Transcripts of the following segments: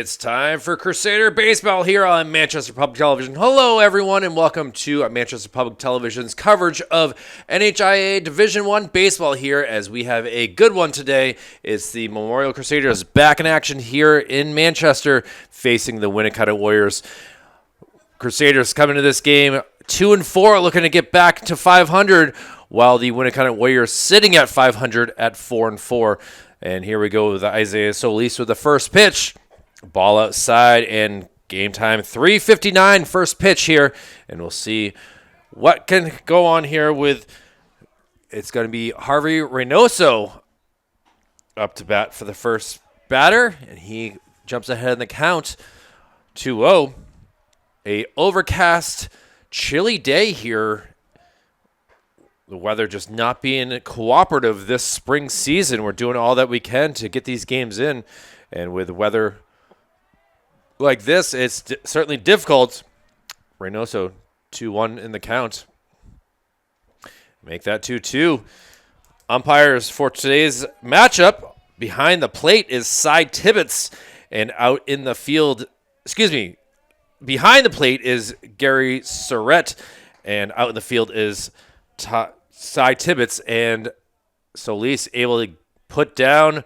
It's time for Crusader Baseball here on Manchester Public Television. Hello, everyone, and welcome to Manchester Public Television's coverage of NHIAA Division I baseball here, as we have a good one today. It's the Memorial Crusaders back in action here in Manchester, facing the Winnacunnet Warriors. Crusaders coming to this game 2-4, looking to get back to 500, while the Winnacunnet Warriors sitting at 500 at 4-4. And here we go with Isaiah Solis with the first pitch. Ball outside and game time 3:59 first pitch here. And we'll see what can go on here with, it's going to be Harvey Reynoso up to bat for the first batter. And he jumps ahead in the count 2-0. A overcast, chilly day here. The weather just not being cooperative this spring season. We're doing all that we can to get these games in. And with weather like this, it's certainly difficult. Reynoso 2-1 in the count. Make that 2-2. Umpires for today's matchup, behind the plate is Cy Tibbetts, and out in the field, behind the plate is Gary Surrett, and out in the field is Cy Tibbetts, and Solis able to put down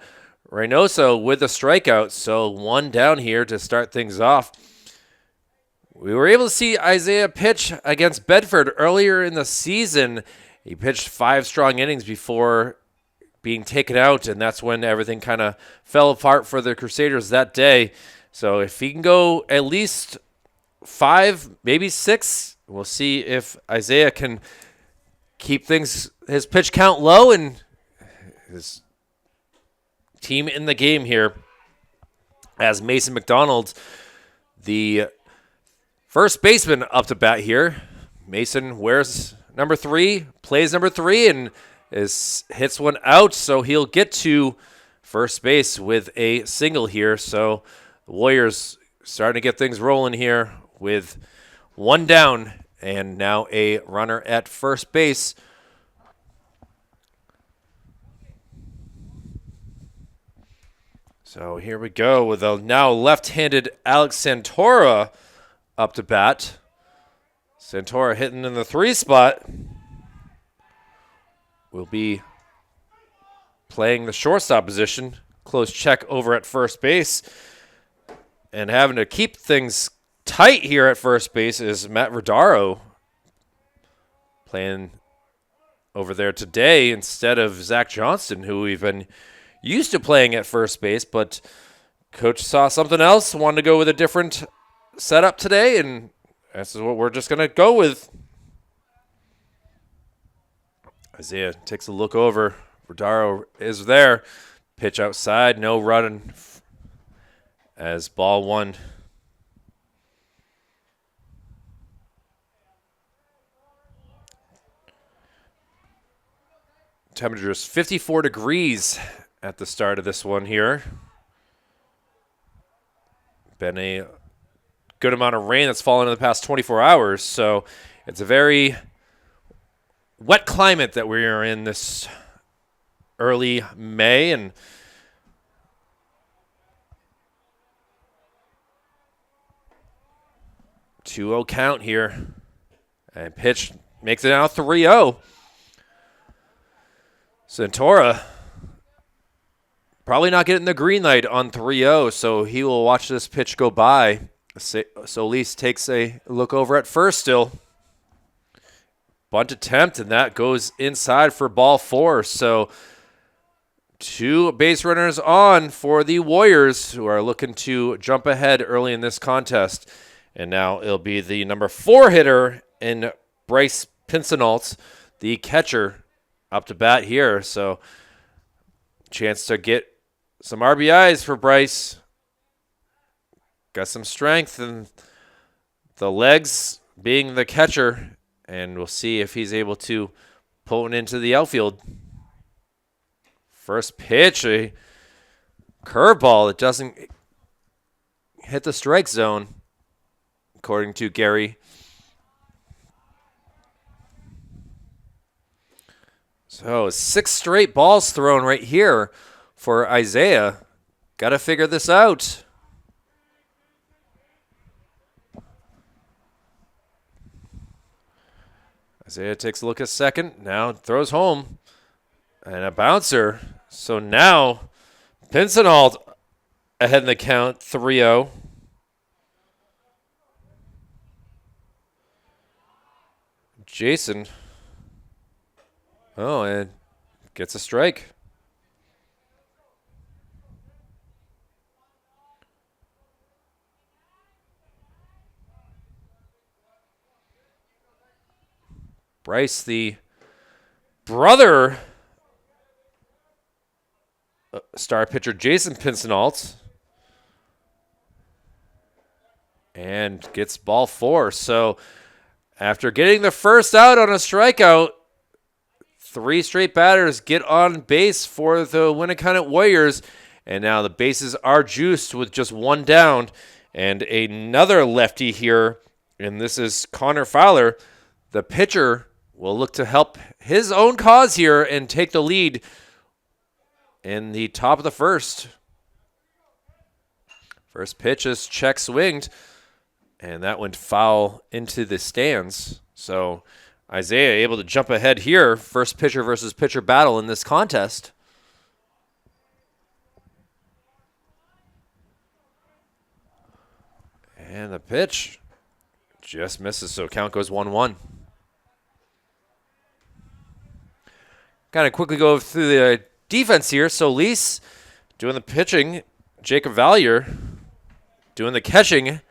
Reynoso with a strikeout, so one down here to start things off. We were able to see Isaiah pitch against Bedford earlier in the season. He pitched 5 strong innings before being taken out, and that's when everything kind of fell apart for the Crusaders that day. So if he can go at least 5, maybe 6, we'll see if Isaiah can keep his pitch count low and his team in the game here, as Mason McDonald, the first baseman, up to bat here. Mason wears number 3, plays number 3, and hits one out, so he'll get to first base with a single here. So the Warriors starting to get things rolling here with one down and now a runner at first base. So here we go with a now left-handed Alex Santora up to bat. Santora hitting in the 3 spot. Will be playing the shortstop position. Close check over at first base. And having to keep things tight here at first base is Matt Verdaro, playing over there today instead of Zach Johnston, who we've been used to playing at first base, but coach saw something else, wanted to go with a different setup today, and this is what we're just going to go with. Isaiah takes a look over. Verdaro is there. Pitch outside, no running as ball 1. Temperature is 54 degrees at the start of this one here. Been a good amount of rain that's fallen in the past 24 hours, so it's a very wet climate that we are in this early May, and two-0 count here, and pitch makes it now 3-0. Santora probably not getting the green light on 3-0, so he will watch this pitch go by. Solis takes a look over at first still. Bunt attempt, and that goes inside for ball 4. So 2 base runners on for the Warriors, who are looking to jump ahead early in this contest. And now it'll be the number 4 hitter in Bryce Pincinalt, the catcher, up to bat here. So chance to get some RBIs for Bryce. Got some strength and the legs being the catcher, and we'll see if he's able to pull it into the outfield. First pitch, a curveball that doesn't hit the strike zone, according to Gary. So 6 straight balls thrown right here for Isaiah. Got to figure this out. Isaiah takes a look at second. Now throws home. And a bouncer. So now Pincinalt ahead in the count, 3-0. Jason. Oh, and gets a strike. Bryce, the brother star pitcher Jason Pincinalt, and gets ball 4. So after getting the first out on a strikeout, 3 straight batters get on base for the Winnacunnet Warriors, and now the bases are juiced with just 1 down, and another lefty here, and this is Connor Fowler. The pitcher will look to help his own cause here and take the lead in the top of the first. First pitch is check swinged, and that went foul into the stands. So Isaiah able to jump ahead here. First pitcher versus pitcher battle in this contest. And the pitch just misses, so count goes 1-1. Kind of quickly go through the defense here. So Lease doing the pitching. Jacob Valier doing the catching.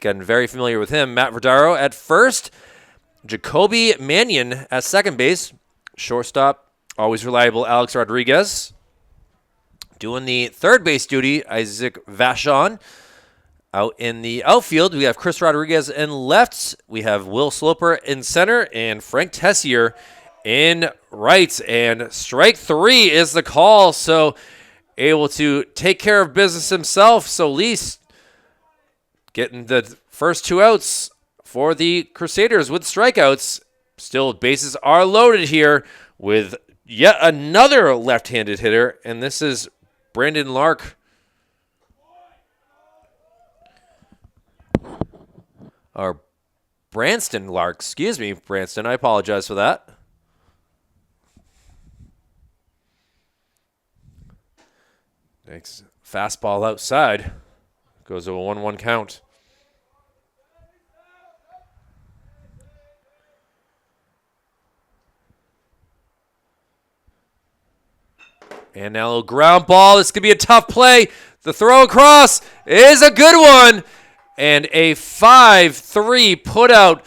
Getting very familiar with him. Matt Verdaro at first. Jacoby Mannion at second base. Shortstop, always reliable Alex Rodriguez. Doing the third base duty, Isaac Vachon. Out in the outfield, we have Chris Rodriguez in left. We have Will Sloper in center and Frank Tessier in right. And strike 3 is the call. So able to take care of business himself. So Lease getting the first 2 outs for the Crusaders with strikeouts. Still, bases are loaded here with yet another left-handed hitter, and this is Brandon Lark. Or Branston Lark, excuse me, Branston. I apologize for that. Next fastball outside. Goes to a 1-1 count. And now a little ground ball. This could be a tough play. The throw across is a good one. And a 5-3 put out.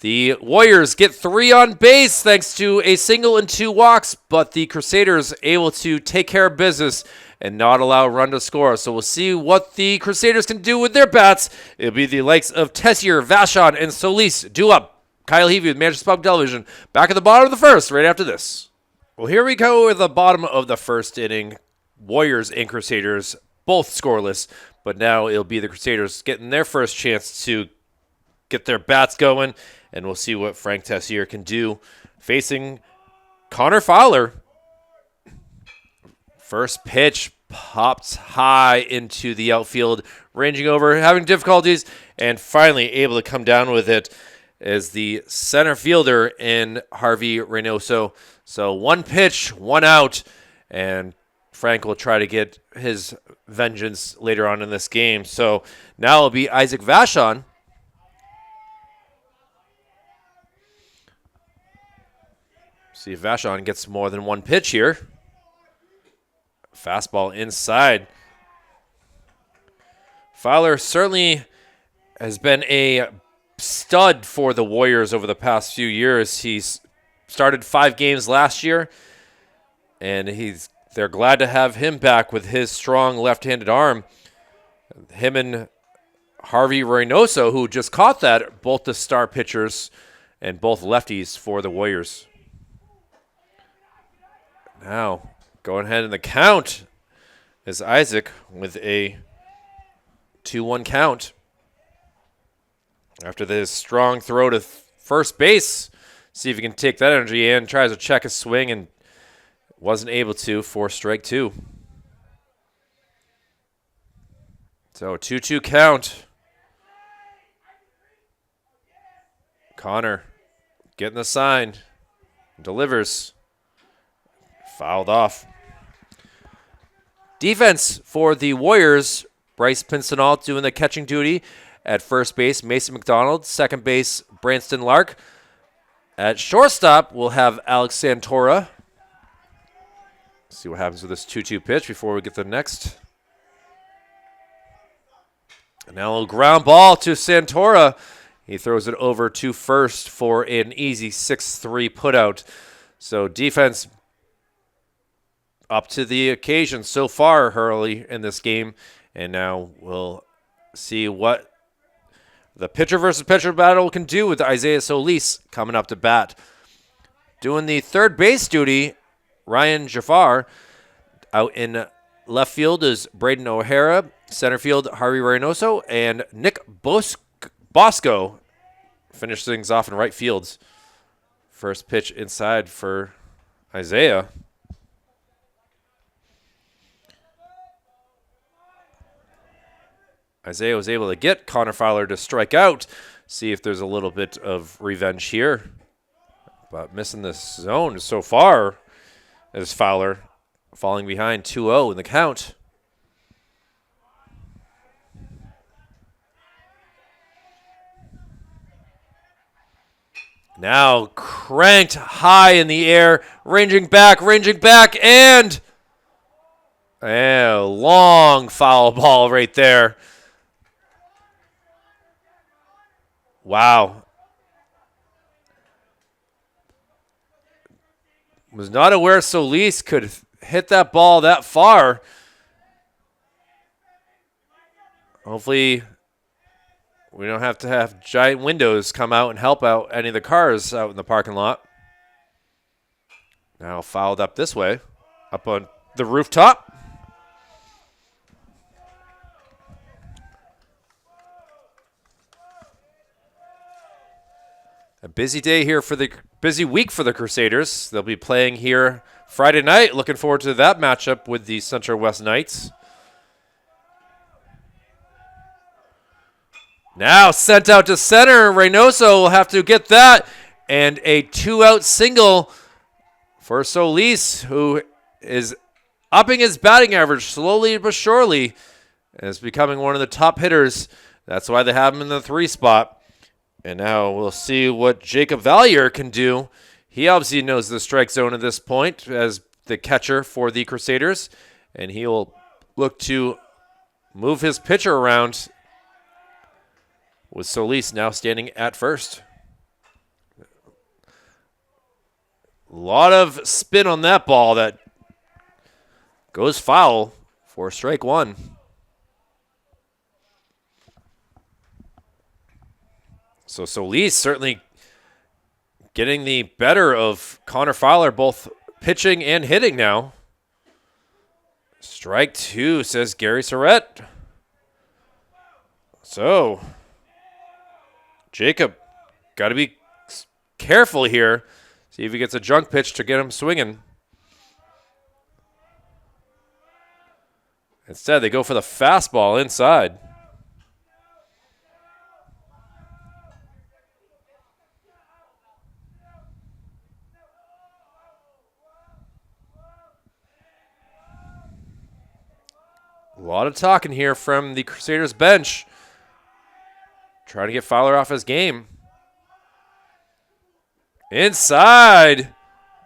The Warriors get 3 on base thanks to a single and 2 walks, but the Crusaders able to take care of business and not allow a run to score. So we'll see what the Crusaders can do with their bats. It'll be the likes of Tessier, Vachon, and Solis due up. Kyle Heavey with Manchester Public Television. Back at the bottom of the first right after this. Well, here we go with the bottom of the first inning. Warriors and Crusaders both scoreless, but now it'll be the Crusaders getting their first chance to get their bats going, and we'll see what Frank Tessier can do facing Connor Fowler. First pitch pops high into the outfield, ranging over, having difficulties, and finally able to come down with it as the center fielder in Harvey Reynoso. So 1 pitch, 1 out, and Frank will try to get his vengeance later on in this game. So now it'll be Isaac Vachon. See if Vachon gets more than 1 pitch here. Fastball inside. Fowler certainly has been a stud for the Warriors over the past few years. He's started 5 games last year, and they're glad to have him back with his strong left-handed arm. Him and Harvey Reynoso, who just caught that, both the star pitchers and both lefties for the Warriors. Now, going ahead in the count is Isaac with a 2-1 count. After this strong throw to first base, see if he can take that energy in. Tries to check his swing and wasn't able to for strike 2. So 2-2 count. Connor getting the sign. Delivers. Fouled off. Defense for the Warriors. Bryce Pincinall doing the catching duty at first base. Mason McDonald. Second base, Branston Lark. At shortstop, we'll have Alex Santora. See what happens with this 2-2 pitch before we get to the next. And now a little ground ball to Santora. He throws it over to first for an easy 6-3 putout. So defense up to the occasion so far early in this game. And now we'll see what the pitcher versus pitcher battle can do with Isaiah Solis coming up to bat. Doing the third base duty, Ryan Jafar. Out in left field is Braden O'Hara. Center field, Harvey Reynoso. And Nick Bosco finished things off in right field. First pitch inside for Isaiah. Isaiah was able to get Connor Fowler to strike out. See if there's a little bit of revenge here. But missing this zone so far is Fowler falling behind 2-0 in the count. Now cranked high in the air, ranging back, and a long foul ball right there. Wow. Was not aware Solis could hit that ball that far. Hopefully we don't have to have giant windows come out and help out any of the cars out in the parking lot. Now fouled up this way, up on the rooftop. A busy day here for the busy week for the Crusaders. They'll be playing here Friday night. Looking forward to that matchup with the Central West Knights. Now sent out to center. Reynoso will have to get that. And a 2-out single for Solis, who is upping his batting average slowly but surely and is becoming one of the top hitters. That's why they have him in the 3 spot. And now we'll see what Jacob Valier can do. He obviously knows the strike zone at this point as the catcher for the Crusaders. And he will look to move his pitcher around with Solis now standing at first. A lot of spin on that ball that goes foul for strike one. So Solis certainly getting the better of Connor Fowler, both pitching and hitting now. Strike 2, says Gary Surrett. So Jacob got to be careful here. See if he gets a junk pitch to get him swinging. Instead, they go for the fastball inside. A lot of talking here from the Crusaders bench. Trying to get Fowler off his game. Inside.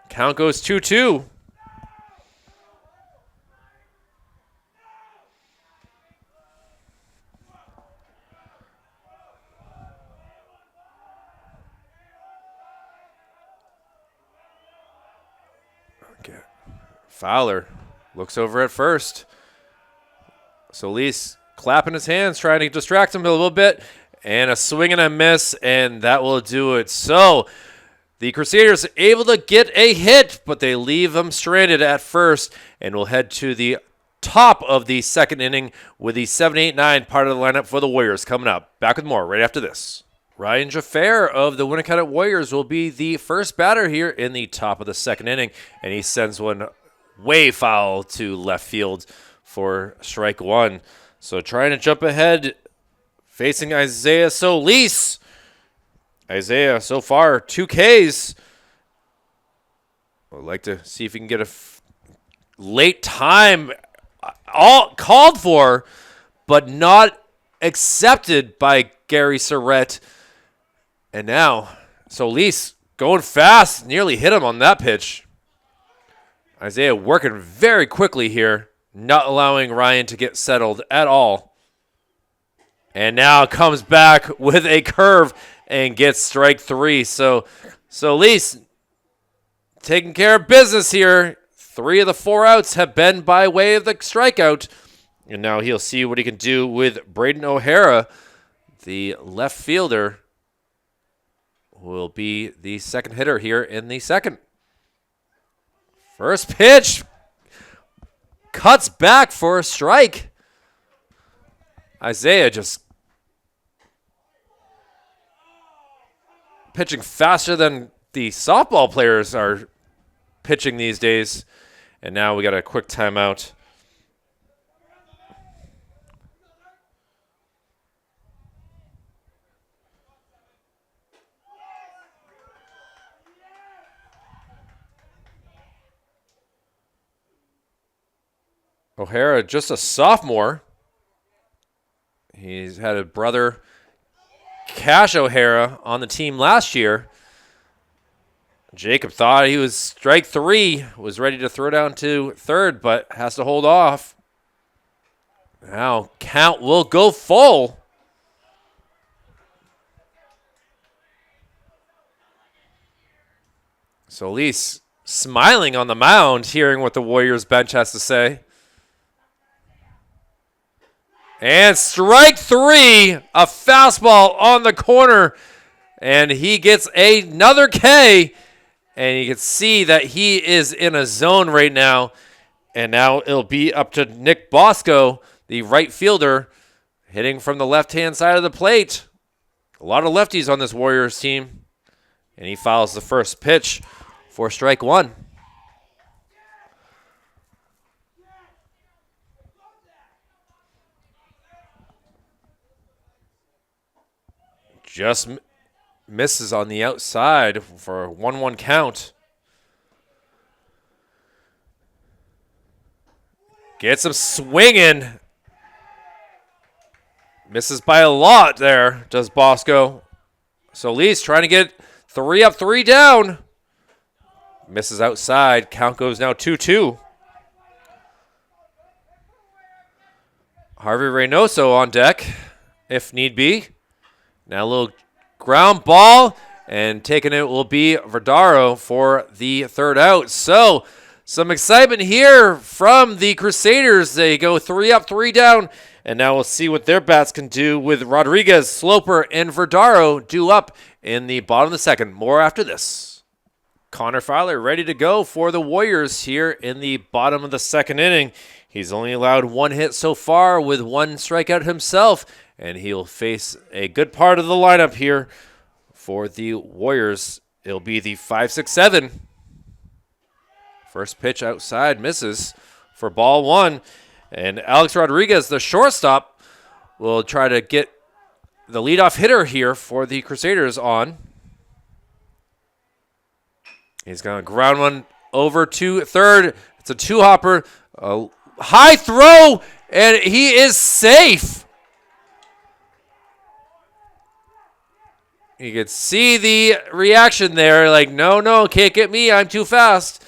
Count goes 2-2. Okay. Fowler looks over at first. Solis clapping his hands, trying to distract him a little bit. And a swing and a miss, and that will do it. So the Crusaders able to get a hit, but they leave them stranded at first. And we'll head to the top of the second inning with the 7-8-9 part of the lineup for the Warriors coming up. Back with more right after this. Ryan Jafar of the Winnacunnet Warriors will be the first batter here in the top of the second inning. And he sends one way foul to left field for strike 1. So trying to jump ahead, facing Isaiah Solis. Isaiah, so far, 2 Ks. I'd like to see if he can get a late time all called for, but not accepted by Gary Surrett. And now, Solis going fast, nearly hit him on that pitch. Isaiah working very quickly here, not allowing Ryan to get settled at all. And now comes back with a curve and gets strike 3. So Solis taking care of business here. 3 of the 4 outs have been by way of the strikeout. And now he'll see what he can do with Braden O'Hara, the left fielder, will be the second hitter here in the second. First pitch cuts back for a strike. Isaiah just pitching faster than the softball players are pitching these days. And now we got a quick timeout. O'Hara, just a sophomore. He's had a brother, Cash O'Hara, on the team last year. Jacob thought he was strike 3, was ready to throw down to third, but has to hold off. Now count will go full. Solis smiling on the mound, hearing what the Warriors bench has to say. And strike 3, a fastball on the corner, and he gets another K, and you can see that he is in a zone right now, and now it'll be up to Nick Bosco, the right fielder, hitting from the left-hand side of the plate. A lot of lefties on this Warriors team, and he fouls the first pitch for strike 1. Just misses on the outside for a 1-1 count. Gets him swinging. Misses by a lot there, does Bosco. Solis trying to get 3 up, 3 down. Misses outside. Count goes now 2-2. Harvey Reynoso on deck, if need be. Now a little ground ball, and taking it will be Verdaro for the third out. So some excitement here from the Crusaders. They go 3 up, 3 down, and now we'll see what their bats can do with Rodriguez, Sloper, and Verdaro due up in the bottom of the second. More after this. Connor Fowler ready to go for the Warriors here in the bottom of the second inning. He's only allowed 1 hit so far with 1 strikeout himself, and he'll face a good part of the lineup here for the Warriors. It'll be the 5-6-7. First pitch outside misses for ball 1. And Alex Rodriguez, the shortstop, will try to get the leadoff hitter here for the Crusaders on. He's going to ground one over to third. It's a 2-hopper. A high throw, and he is safe. You could see the reaction there, like, no, can't get me, I'm too fast.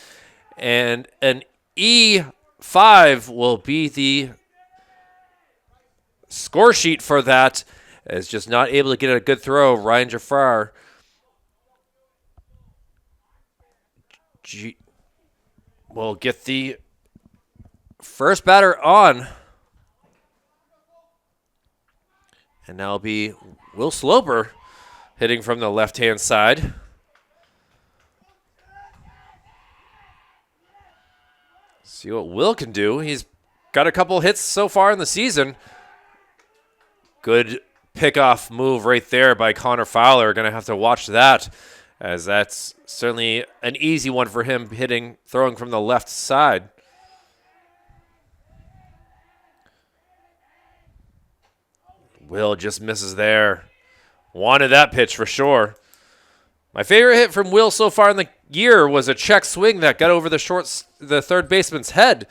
And an E5 will be the score sheet for that, as just not able to get a good throw. Ryan Jafar will get the first batter on. And now it'll be Will Sloper hitting from the left-hand side. See what Will can do. He's got a couple hits so far in the season. Good pickoff move right there by Connor Fowler. Going to have to watch that, as that's certainly an easy one for him, throwing from the left side. Will just misses there. Wanted that pitch for sure. My favorite hit from Will so far in the year was a check swing that got over the third baseman's head.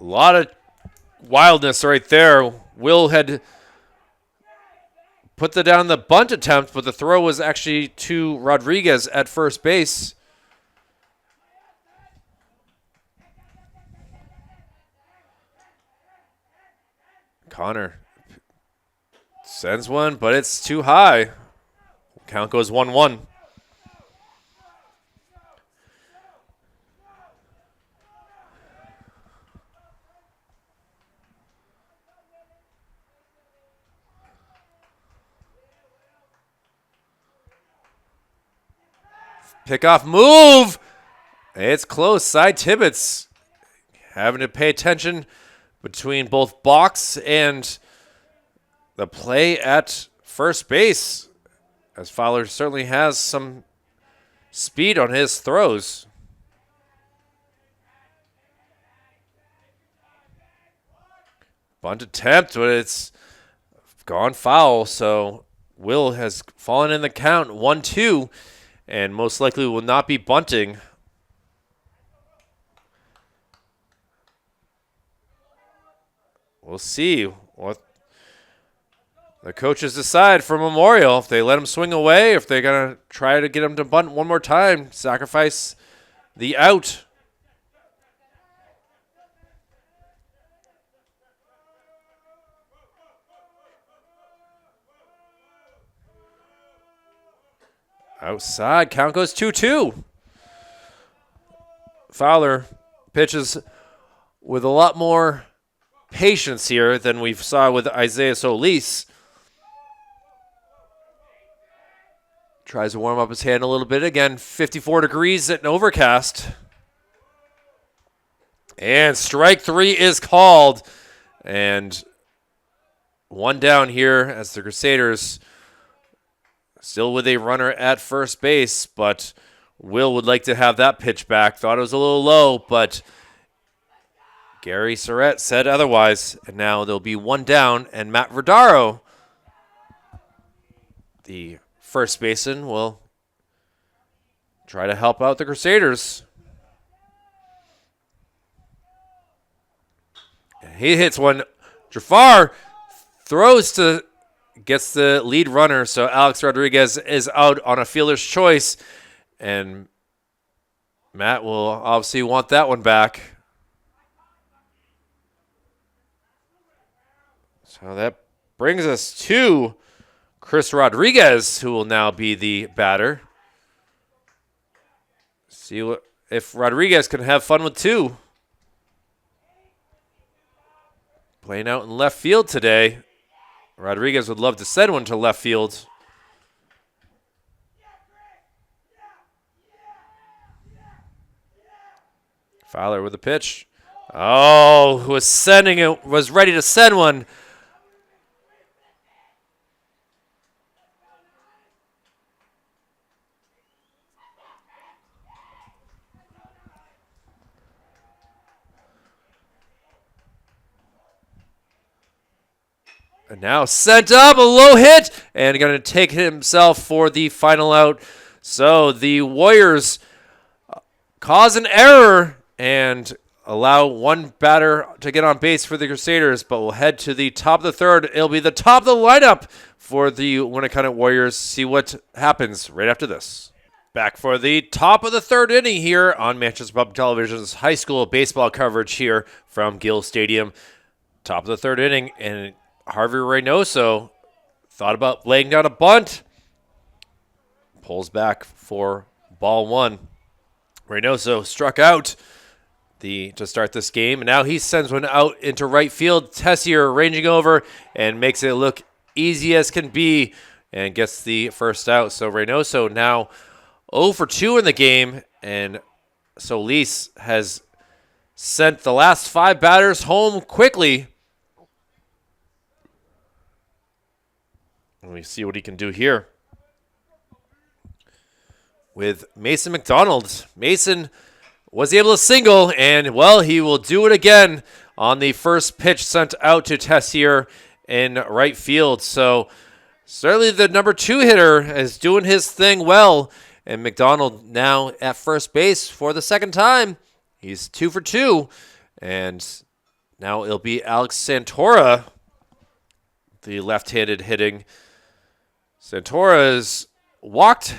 A lot of wildness right there. Will had put down the bunt attempt, but the throw was actually to Rodriguez at first base. Connor sends one, but it's too high. Count goes 1-1. Pickoff move. It's close. Side Tibbetts having to pay attention between both box and the play at first base, as Fowler certainly has some speed on his throws. Bunt attempt, but it's gone foul, so Will has fallen in the count 1-2. And most likely will not be bunting. We'll see what the coaches decide for Memorial. If they let him swing away, if they're going to try to get him to bunt one more time, sacrifice the out. Outside, count goes 2-2. Fowler pitches with a lot more patience here than we saw with Isaiah Solis. Tries to warm up his hand a little bit. Again, 54 degrees and overcast. And strike 3 is called. And one down here as the Crusaders still with a runner at first base, but Will would like to have that pitch back. Thought it was a little low, but Gary Surratt said otherwise. And now there'll be one down, and Matt Verdaro, the first baseman, will try to help out the Crusaders. He hits one. Jafar throws to... gets the lead runner, so Alex Rodriguez is out on a fielder's choice, and Matt will obviously want that one back. So that brings us to Chris Rodriguez, who will now be the batter. See if Rodriguez can have fun with 2. Playing out in left field today. Rodriguez would love to send one to left field. Fowler with a pitch. Oh, was ready to send one. And now sent up, a low hit, and going to take himself for the final out. So the Warriors cause an error and allow one batter to get on base for the Crusaders, but we'll head to the top of the third. It'll be the top of the lineup for the Winnacunnet Warriors. See what happens right after this. Back for the top of the third inning here on Manchester Public Television's high school baseball coverage here from Gill Stadium. Top of the third inning, and Harvey Reynoso thought about laying down a bunt. Pulls back for ball 1. Reynoso struck out to start this game, and now he sends one out into right field. Tessier ranging over and makes it look easy as can be and gets the first out. So Reynoso now 0 for 2 in the game, and Solis has sent the last 5 batters home quickly. Let me see what he can do here. with Mason McDonald. Mason was able to single, and, well, he will do it again on the first pitch sent out to Tessier in right field. So certainly the number 2 hitter is doing his thing well, and McDonald now at first base for the second time. He's 2 for 2, and now it'll be Alex Santora, the left-handed hitting. Santora has walked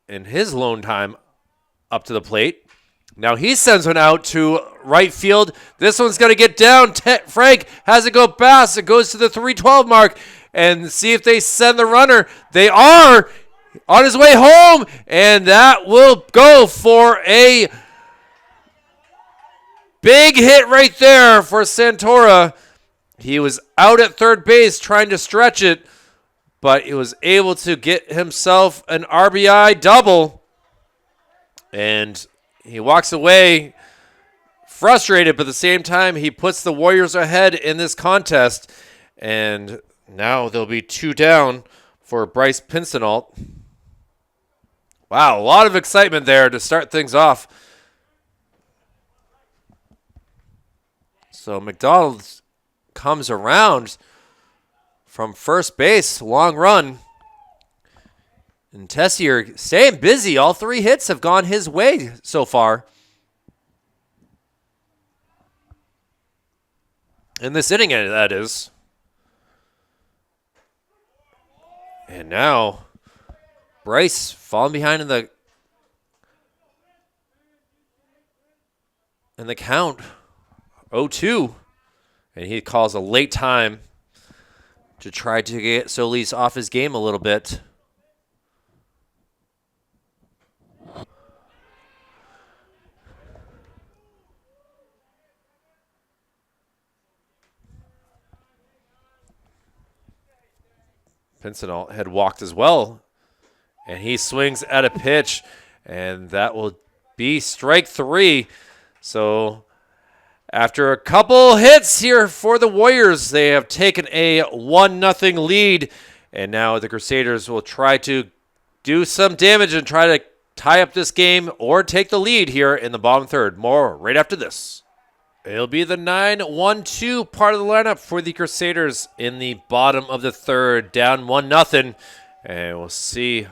in his lone time up to the plate. Now he sends one out to right field. This one's going to get down. Frank has it go past. It goes to the 312 mark. And see if they send the runner. They are on his way home. And that will go for a big hit right there for Santora. He was out at third base trying to stretch it, but he was able to get himself an RBI double. And he walks away frustrated, but at the same time, he puts the Warriors ahead in this contest. And now there'll be 2 down for Bryce Pincinalt. Wow, a lot of excitement there to start things off. So McDonald comes around from first base, long run. And Tessier staying busy. All 3 hits have gone his way so far in this inning, that is. And now Bryce falling behind in the count, 0-2, and he calls a late time to try to get Solis off his game a little bit. Pincinalt had walked as well, and he swings at a pitch, and that will be strike 3. So after a couple hits here for the Warriors, they have taken a 1-0 lead, and now the Crusaders will try to do some damage and try to tie up this game or take the lead here in the bottom third. More right after this. It'll be the 9-1-2 part of the lineup for the Crusaders in the bottom of the third, down 1-0. And we'll see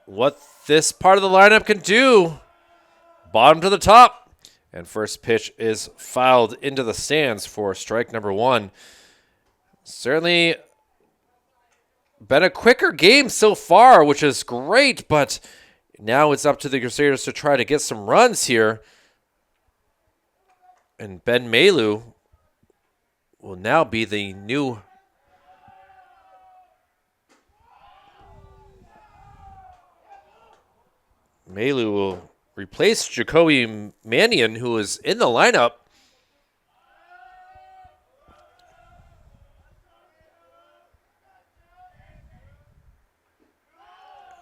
what this part of the lineup can do. Bottom to the top. And first pitch is fouled into the stands for strike number 1. Certainly been a quicker game so far, which is great, but now it's up to the Crusaders to try to get some runs here. And Ben Malu will now be the new Malu will replace Jacoby Mannion, who is in the lineup.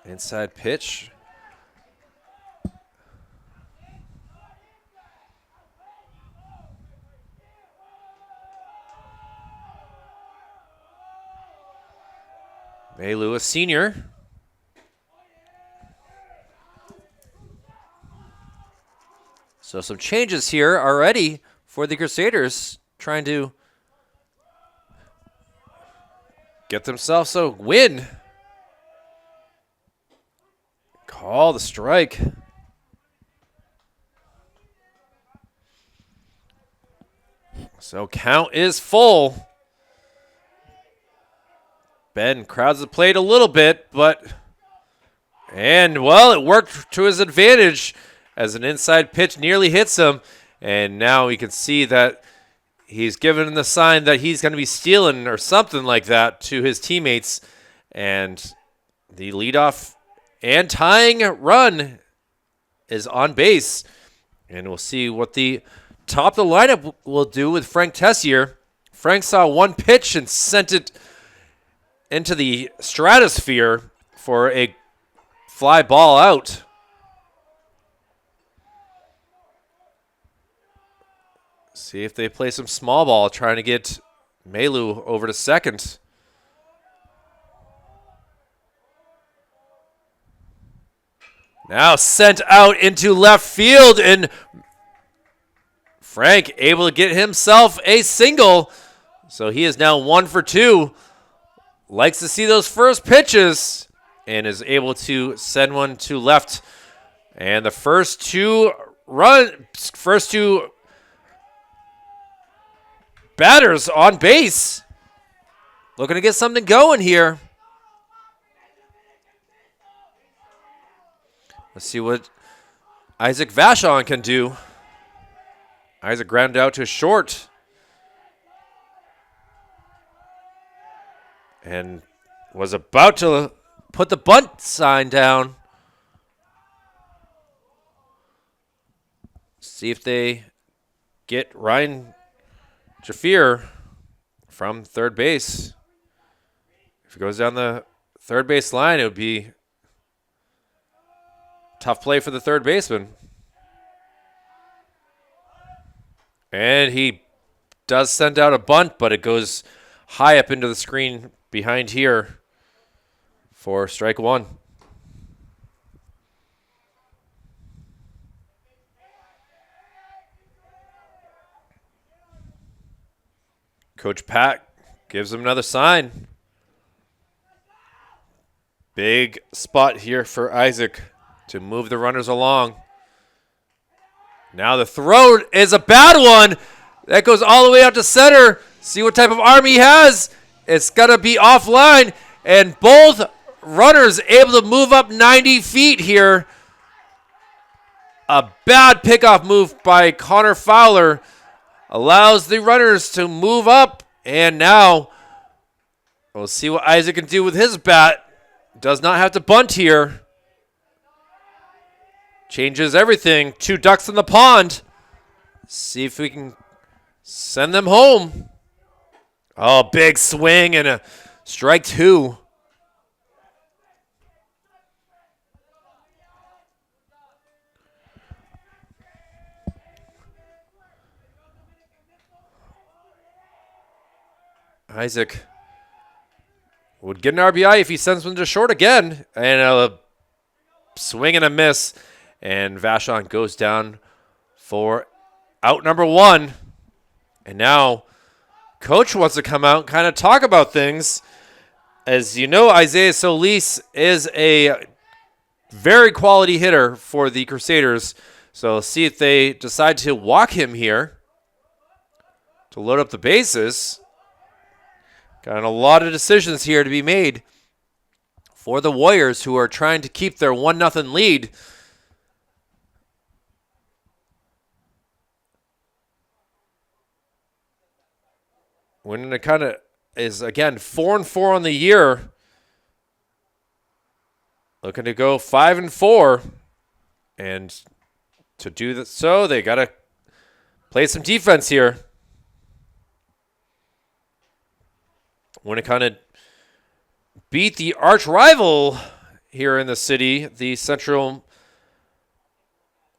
Inside pitch. Malu, a senior. So some changes here already for the Crusaders, trying to get themselves a win. Call the strike. So count is full. Ben crowds the plate a little bit, and well, it worked to his advantage as an inside pitch nearly hits him. And now we can see that he's given the sign that he's going to be stealing or something like that to his teammates. And the leadoff and tying run is on base. And we'll see what the top of the lineup will do with Frank Tessier. Frank saw one pitch and sent it into the stratosphere for a fly ball out. See if they play some small ball, trying to get Malu over to second. Now sent out into left field, and Frank able to get himself a single. So he is now 1 for 2. Likes to see those first pitches and is able to send one to left. And the first two batters on base. Looking to get something going here. Let's see what Isaac Vachon can do. Isaac grounded out to short. And was about to put the bunt sign down. See if they get Ryan Jafir from third base. If it goes down the third base line, it would be tough play for the third baseman. And he does send out a bunt, but it goes high up into the screen behind here for strike one. Coach Pat gives him another sign. Big spot here for Isaac to move the runners along. Now the throw is a bad one. That goes all the way out to center. See what type of arm he has. It's got to be offline. And both runners able to move up 90 feet here. A bad pickoff move by Connor Fowler allows the runners to move up. And now we'll see what Isaac can do with his bat. Does not have to bunt here. Changes everything. 2 ducks in the pond. See if we can send them home. Oh, big swing and a strike 2. Isaac would get an RBI if he sends one to short again. And a swing and a miss. And Vachon goes down for out number 1. And now Coach wants to come out and kind of talk about things. As you know, Isaiah Solis is a very quality hitter for the Crusaders. So let's see if they decide to walk him here to load up the bases. Got a lot of decisions here to be made for the Warriors, who are trying to keep their 1-0 lead. Winnacunnet is, again, 4-4 on the year. Looking to go 5-4. And to do that, so they got to play some defense here. Winnacunnet beat the arch rival here in the city, the Central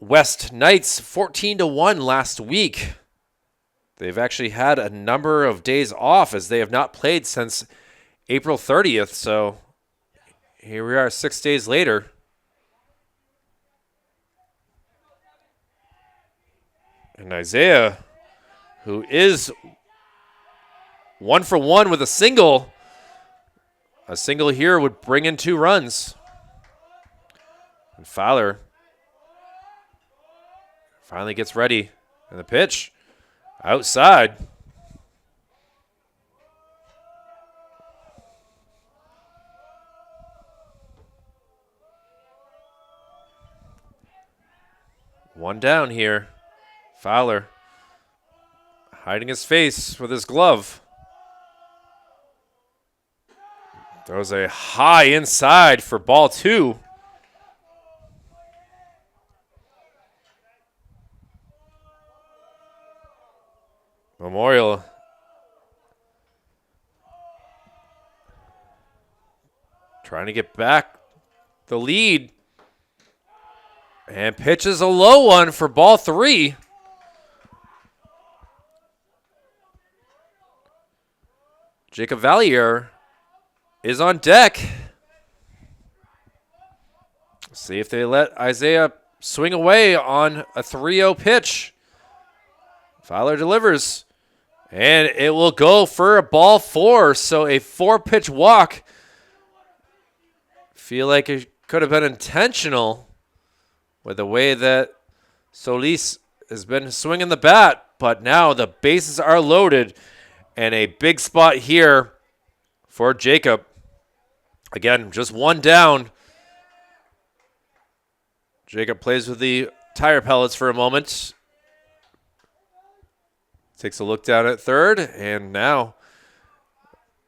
West Knights, 14-1 last week. They've actually had a number of days off as they have not played since April 30th. So here we are 6 days later. And Isaiah, who is 1 for 1 with a single. A single here would bring in 2 runs. And Fowler finally gets ready. And the pitch outside. One down here. Fowler hiding his face with his glove. Throws a high inside for ball 2. Memorial trying to get back the lead. And pitches a low one for ball 3. Jacob Valier is on deck. See if they let Isaiah swing away on a 3-0 pitch. Fowler delivers. And it will go for a ball 4. So a 4-pitch walk. Feel like it could have been intentional with the way that Solis has been swinging the bat. But now the bases are loaded. And a big spot here for Jacob. Again, just one down. Jacob plays with the tire pellets for a moment. Takes a look down at third. And now,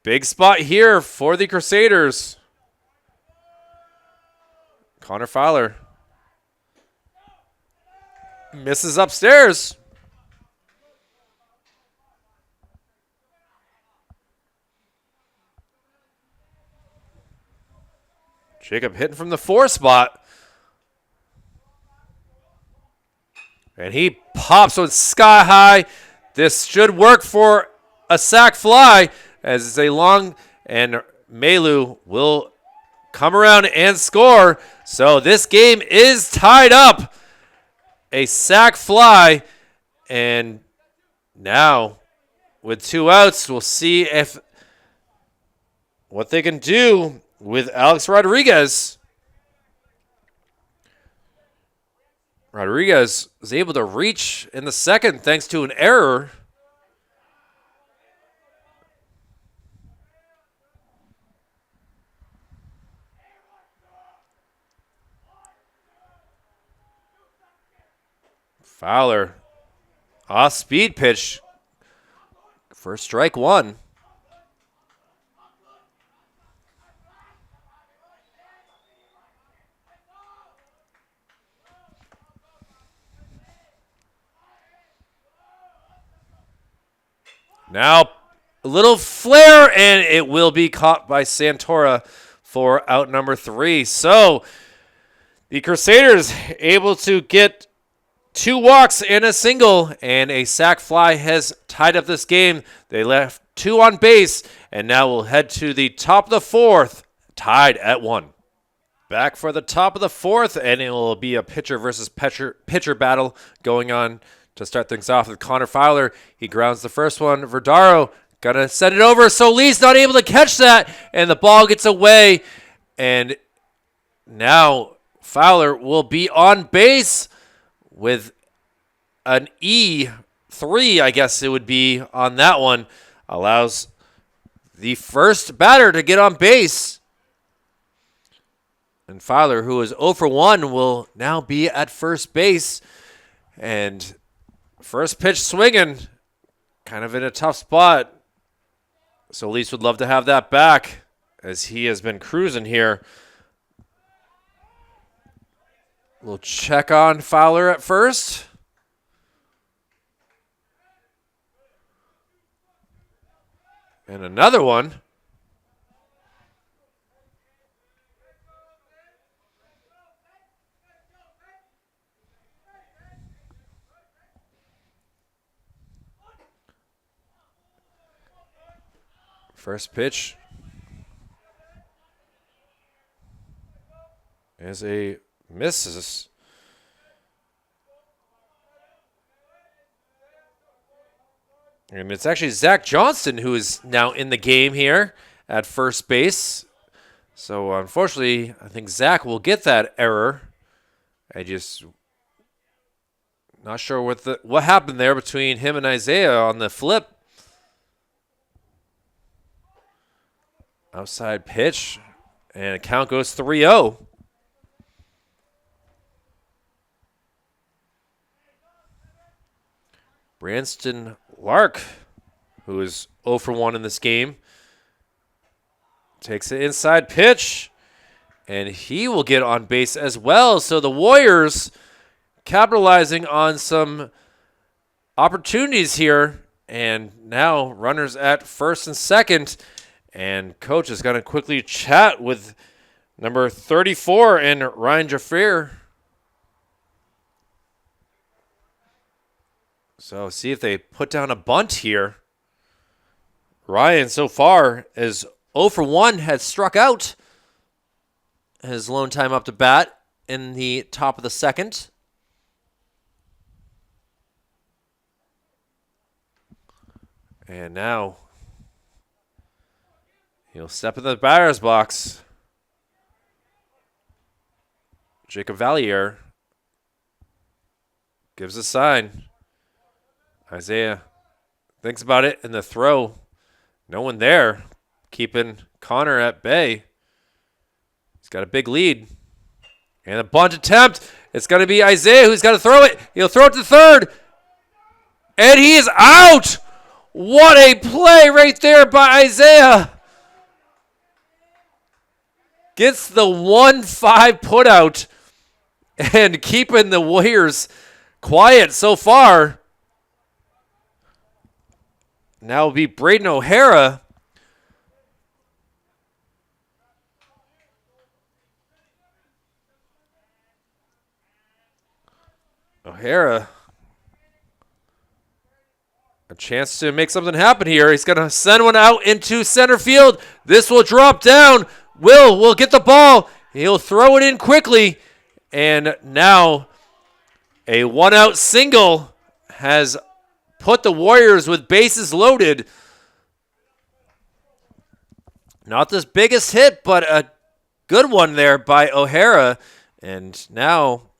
big spot here for the Crusaders. Connor Fowler misses upstairs. Jacob hitting from the 4 spot. And he pops on sky high. This should work for a sac fly as it's a long, and Melu will come around and score. So this game is tied up. A sac fly. And now with 2 outs, we'll see if what they can do with Alex Rodriguez. Rodriguez was able to reach in the second thanks to an error. Fowler, off-speed pitch for strike 1. Now, a little flare, and it will be caught by Santora for out number 3. So, the Crusaders able to get 2 walks and a single, and a sac fly has tied up this game. They left 2 on base, and now we'll head to the top of the 4th, tied at 1. Back for the top of the 4th, and it will be a pitcher versus pitcher battle going on to start things off with Connor Fowler. He grounds the first one. Verdaro gonna send it over. Solis not able to catch that, and the ball gets away. And now Fowler will be on base with an E3, I guess it would be on that one. Allows the first batter to get on base. And Fowler, who is 0 for 1, will now be at first base. And first pitch swinging, kind of in a tough spot. Solis would love to have that back as he has been cruising here. We'll check on Fowler at first. And another one. First pitch is a misses. And it's actually Zach Johnston who is now in the game here at first base. So unfortunately, I think Zach will get that error. I just not sure what happened there between him and Isaiah on the flip. Outside pitch, and the count goes 3-0. Branston Lark, who is 0 for 1 in this game, takes the inside pitch, and he will get on base as well. So the Warriors capitalizing on some opportunities here, and now runners at first and second. And coach is going to quickly chat with number 34 and Ryan Jaffer. So see if they put down a bunt here. Ryan so far is 0 for 1, has struck out his lone time up to bat. in the top of the second. And now he'll step in the batter's box. Jacob Valier gives a sign. Isaiah thinks about it in the throw. No one there, keeping Connor at bay. He's got a big lead. And a bunt attempt. It's going to be Isaiah who's got to throw it. He'll throw it to third. And he is out. What a play right there by Isaiah. Gets the 1-5 putout and keeping the Warriors quiet so far. Now will be Braden O'Hara. O'Hara. A chance to make something happen here. He's going to send one out into center field. This will drop down. Will get the ball. He'll throw it in quickly. And now a one-out single has put the Warriors with bases loaded. Not the biggest hit, but a good one there by O'Hara. And now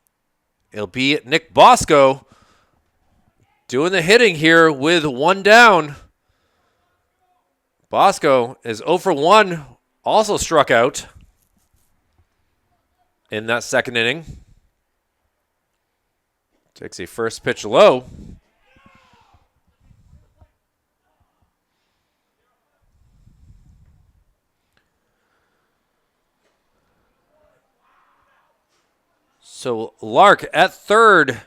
it'll be Nick Bosco doing the hitting here with one down. Bosco is 0 for 1, also struck out in that second inning. Takes a first pitch low. So Lark at third,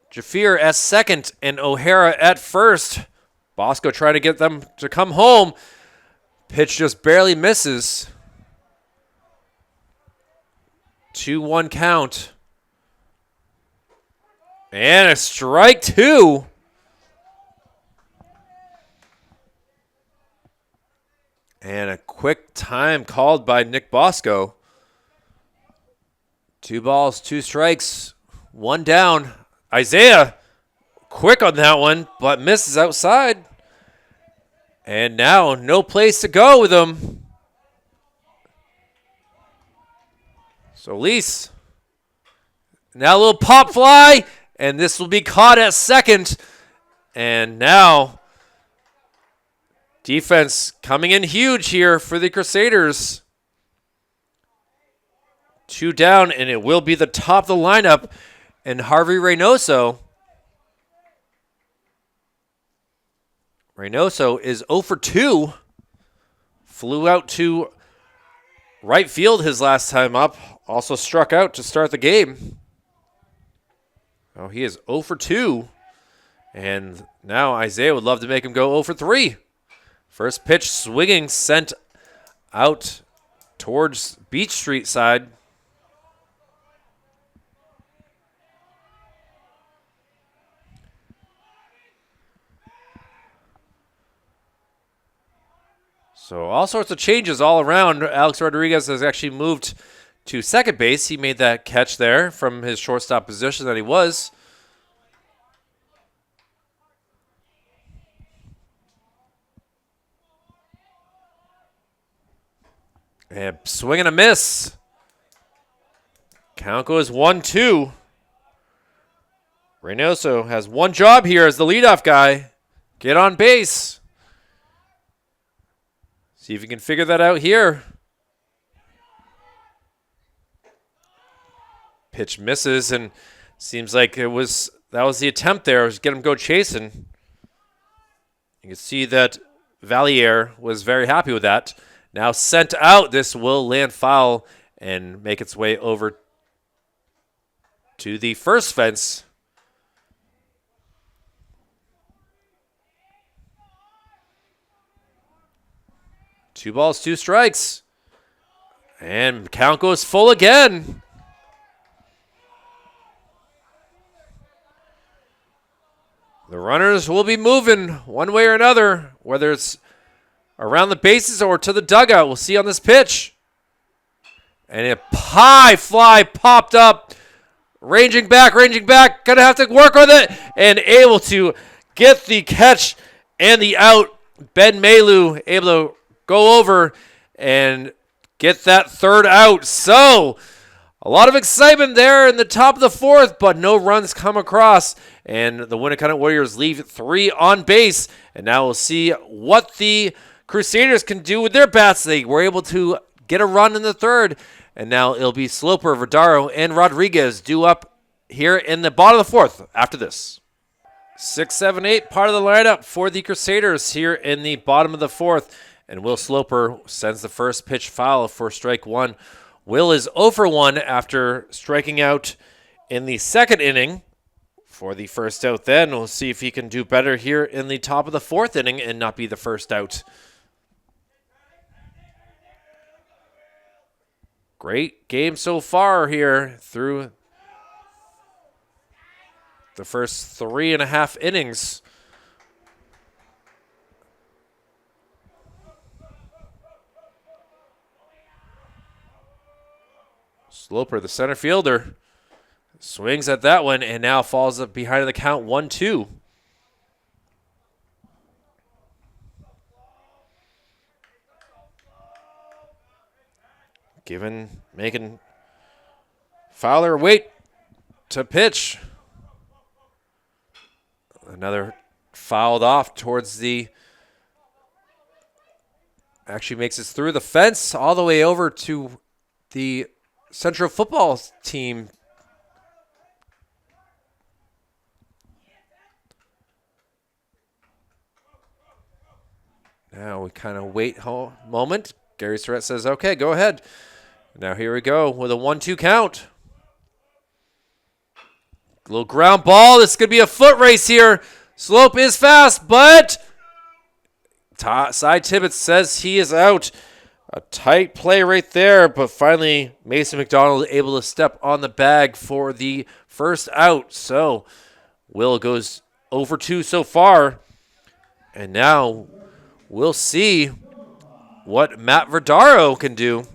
Jafir at second, and O'Hara at first. Bosco trying to get them to come home. Pitch just barely misses. 2-1 count. And a strike two. And a quick time called by Nick Bosco. 2 balls, 2 strikes, 1 down. Isaiah, quick on that one, but misses outside. And now no place to go with him. So Lease. Now a little pop fly, and this will be caught at second. And now defense coming in huge here for the Crusaders. 2 down, and it will be the top of the lineup, and Harvey Reynoso. Reynoso is 0 for 2. Flew out to right field his last time up. Also struck out to start the game. Oh, he is 0 for 2. And now Isaiah would love to make him go 0 for 3. First pitch swinging, sent out towards Beach Street side. So all sorts of changes all around. Alex Rodriguez has actually moved to second base. He made that catch there from his shortstop position that he was. And swing and a miss. Count goes 1-2. Reynoso has one job here as the leadoff guy. Get on base. See if you can figure that out here. Pitch misses, and seems like that was the attempt there, was get him go chasing. You can see that Valier was very happy with that. Now sent out. This will land foul and make its way over to the first fence. Two balls, 2 strikes. And count goes full again. The runners will be moving one way or another, whether it's around the bases or to the dugout. We'll see on this pitch. And a high fly popped up. Ranging back. Gonna have to work with it. And able to get the catch and the out. Ben Malu able to go over and get that third out. So, a lot of excitement there in the top of the fourth, but no runs come across. And the Winnacunnet Warriors leave 3 on base. And now we'll see what the Crusaders can do with their bats. They were able to get a run in the third. And now it'll be Sloper, Verdaro, and Rodriguez due up here in the bottom of the fourth after this. 6, 7, 8, part of the lineup for the Crusaders here in the bottom of the fourth. And Will Sloper sends the first pitch foul for strike 1. Will is 0 for 1 after striking out in the second inning for the first out. Then we'll see if he can do better here in the top of the fourth inning and not be the first out. Great game so far here through the first 3.5 innings. Sloper, the center fielder, swings at that one and now falls up behind the count 1-2. Making Fowler wait to pitch. Another fouled off towards the, actually makes it through the fence all the way over to the Central football team. Now we kind of wait a moment. Gary Surratt says, okay, go ahead. Now here we go with a 1-2 count. A little ground ball. This could be a foot race here. Slope is fast, but Cy Tibbetts says he is out. A tight play right there, but finally Mason McDonald able to step on the bag for the first out. So Will goes over 2 so far. And now we'll see what Matt Verdaro can do.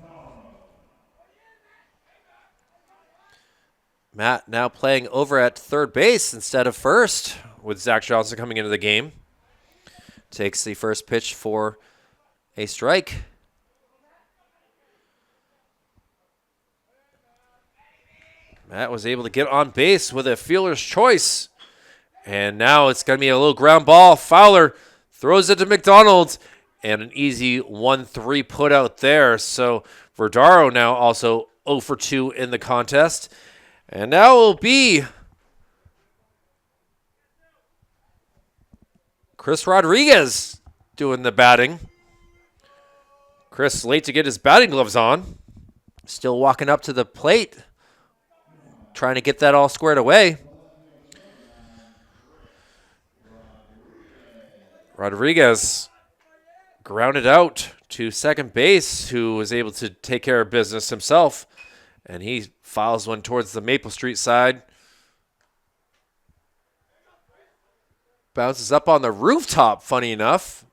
Matt now playing over at third base instead of first with Zach Johnson coming into the game. Takes the first pitch for a strike. Matt was able to get on base with a fielder's choice. And now it's going to be a little ground ball. Fowler throws it to McDonald. And an easy 1-3 put out there. So Verdaro now also 0 for 2 in the contest. And now it will be Chris Rodriguez doing the batting. Chris late to get his batting gloves on. Still walking up to the plate. Trying to get that all squared away. Rodriguez grounded out to second base, who was able to take care of business himself. And he files one towards the Maple Street side. Bounces up on the rooftop, funny enough.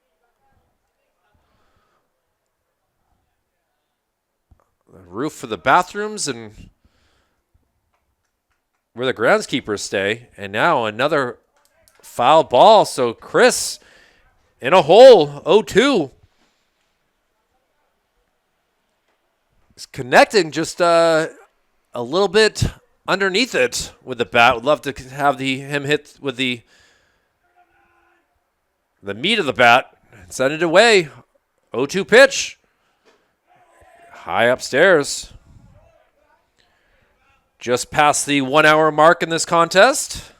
The roof for the bathrooms and where the groundskeepers stay. And now another foul ball. So Chris in a hole, 0-2. He's connecting just a little bit underneath it with the bat. Would love to have him hit with the meat of the bat and send it away. 0-2 pitch. High upstairs. Just past the 1 hour mark in this contest.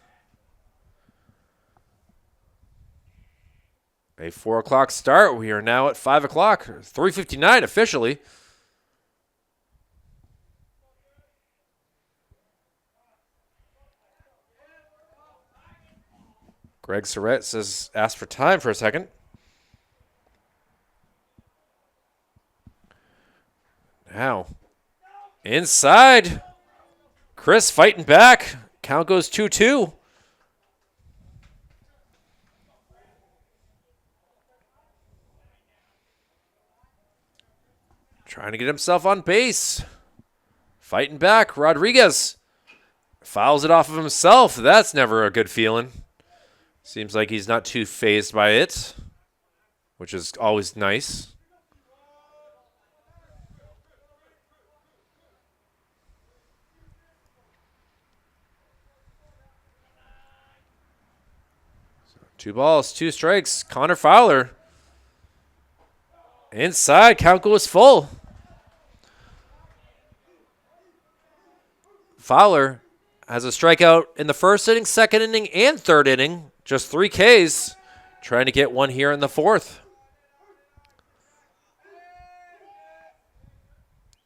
A 4 o'clock start. We are now at 5 o'clock. 3:59 officially. Greg Surratt says, ask for time for a second. Now, inside. Chris fighting back. Count goes 2-2. Trying to get himself on base. Fighting back, Rodriguez fouls it off of himself. That's never a good feeling. Seems like he's not too fazed by it, which is always nice. So 2 balls, 2 strikes. Connor Fowler. Inside, count goes full. Fowler has a strikeout in the first inning, second inning, and third inning. Just 3 Ks. Trying to get one here in the fourth.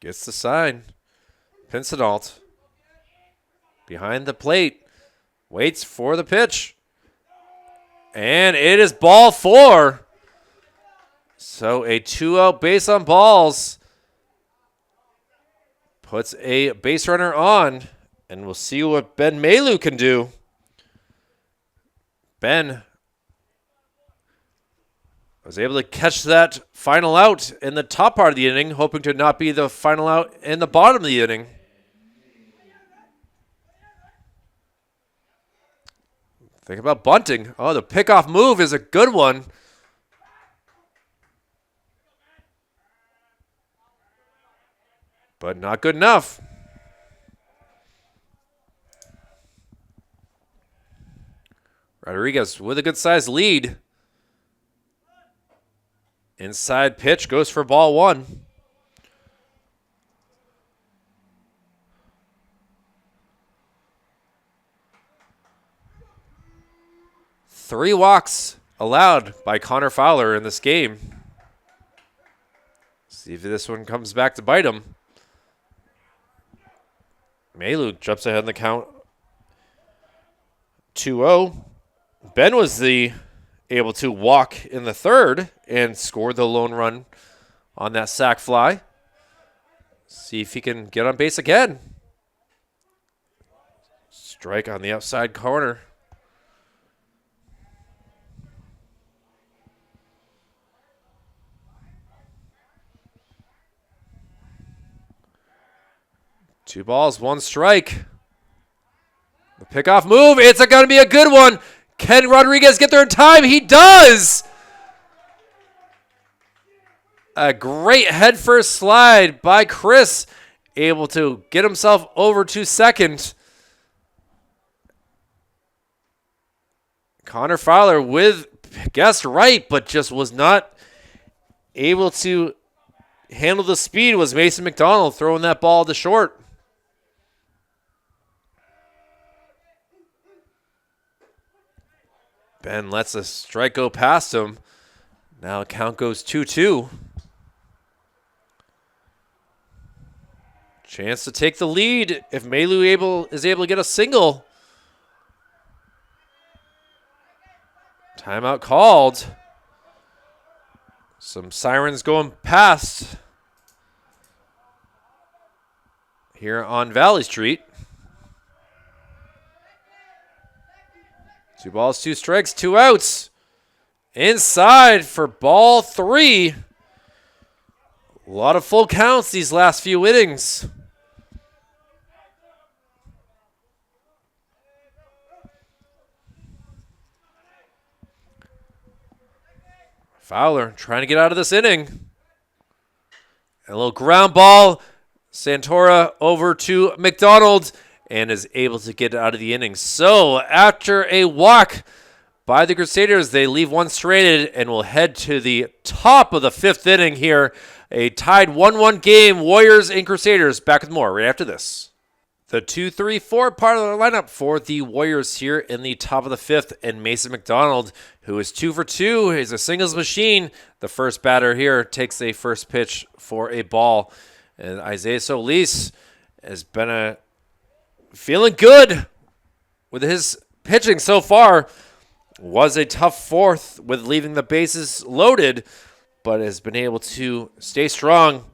Gets the sign. Pincenalt. Behind the plate. Waits for the pitch. And it is ball 4. So a 2-out base on balls. Puts a base runner on. And we'll see what Ben Malu can do. Ben was able to catch that final out in the top part of the inning, hoping to not be the final out in the bottom of the inning. Think about bunting. Oh, the pickoff move is a good one. But not good enough. Rodriguez with a good-sized lead. Inside pitch goes for ball 1. Three walks allowed by Connor Fowler in this game. See if this one comes back to bite him. Malu jumps ahead in the count. 2-0. Ben was able to walk in the third and scored the lone run on that sac fly. See if he can get on base again. Strike on the outside corner. Two balls, 1 strike. The pickoff move, it's going to be a good one. Can Rodriguez get there in time? He does! A great headfirst slide by Chris, able to get himself over to second. Connor Fowler with guessed right, but just was not able to handle the speed. Was Mason McDonald throwing that ball to short. Ben lets a strike go past him. Now count goes 2-2. Chance to take the lead if Malu is able to get a single. Timeout called. Some sirens going past here on Valley Street. 2 balls, 2 strikes, 2 outs. Inside for ball 3. A lot of full counts these last few innings. Fowler trying to get out of this inning. A little ground ball. Santora over to McDonald. And is able to get out of the inning. So after a walk by the Crusaders, they leave one stranded and will head to the top of the 5th inning here. A tied 1-1 game, Warriors and Crusaders. Back with more right after this. The 2-3-4 part of the lineup for the Warriors here in the top of the 5th. And Mason McDonald, who is 2 for 2, is a singles machine. The first batter here takes a first pitch for a ball. And Isaiah Solis has been feeling good with his pitching so far. Was a tough 4th with leaving the bases loaded, but has been able to stay strong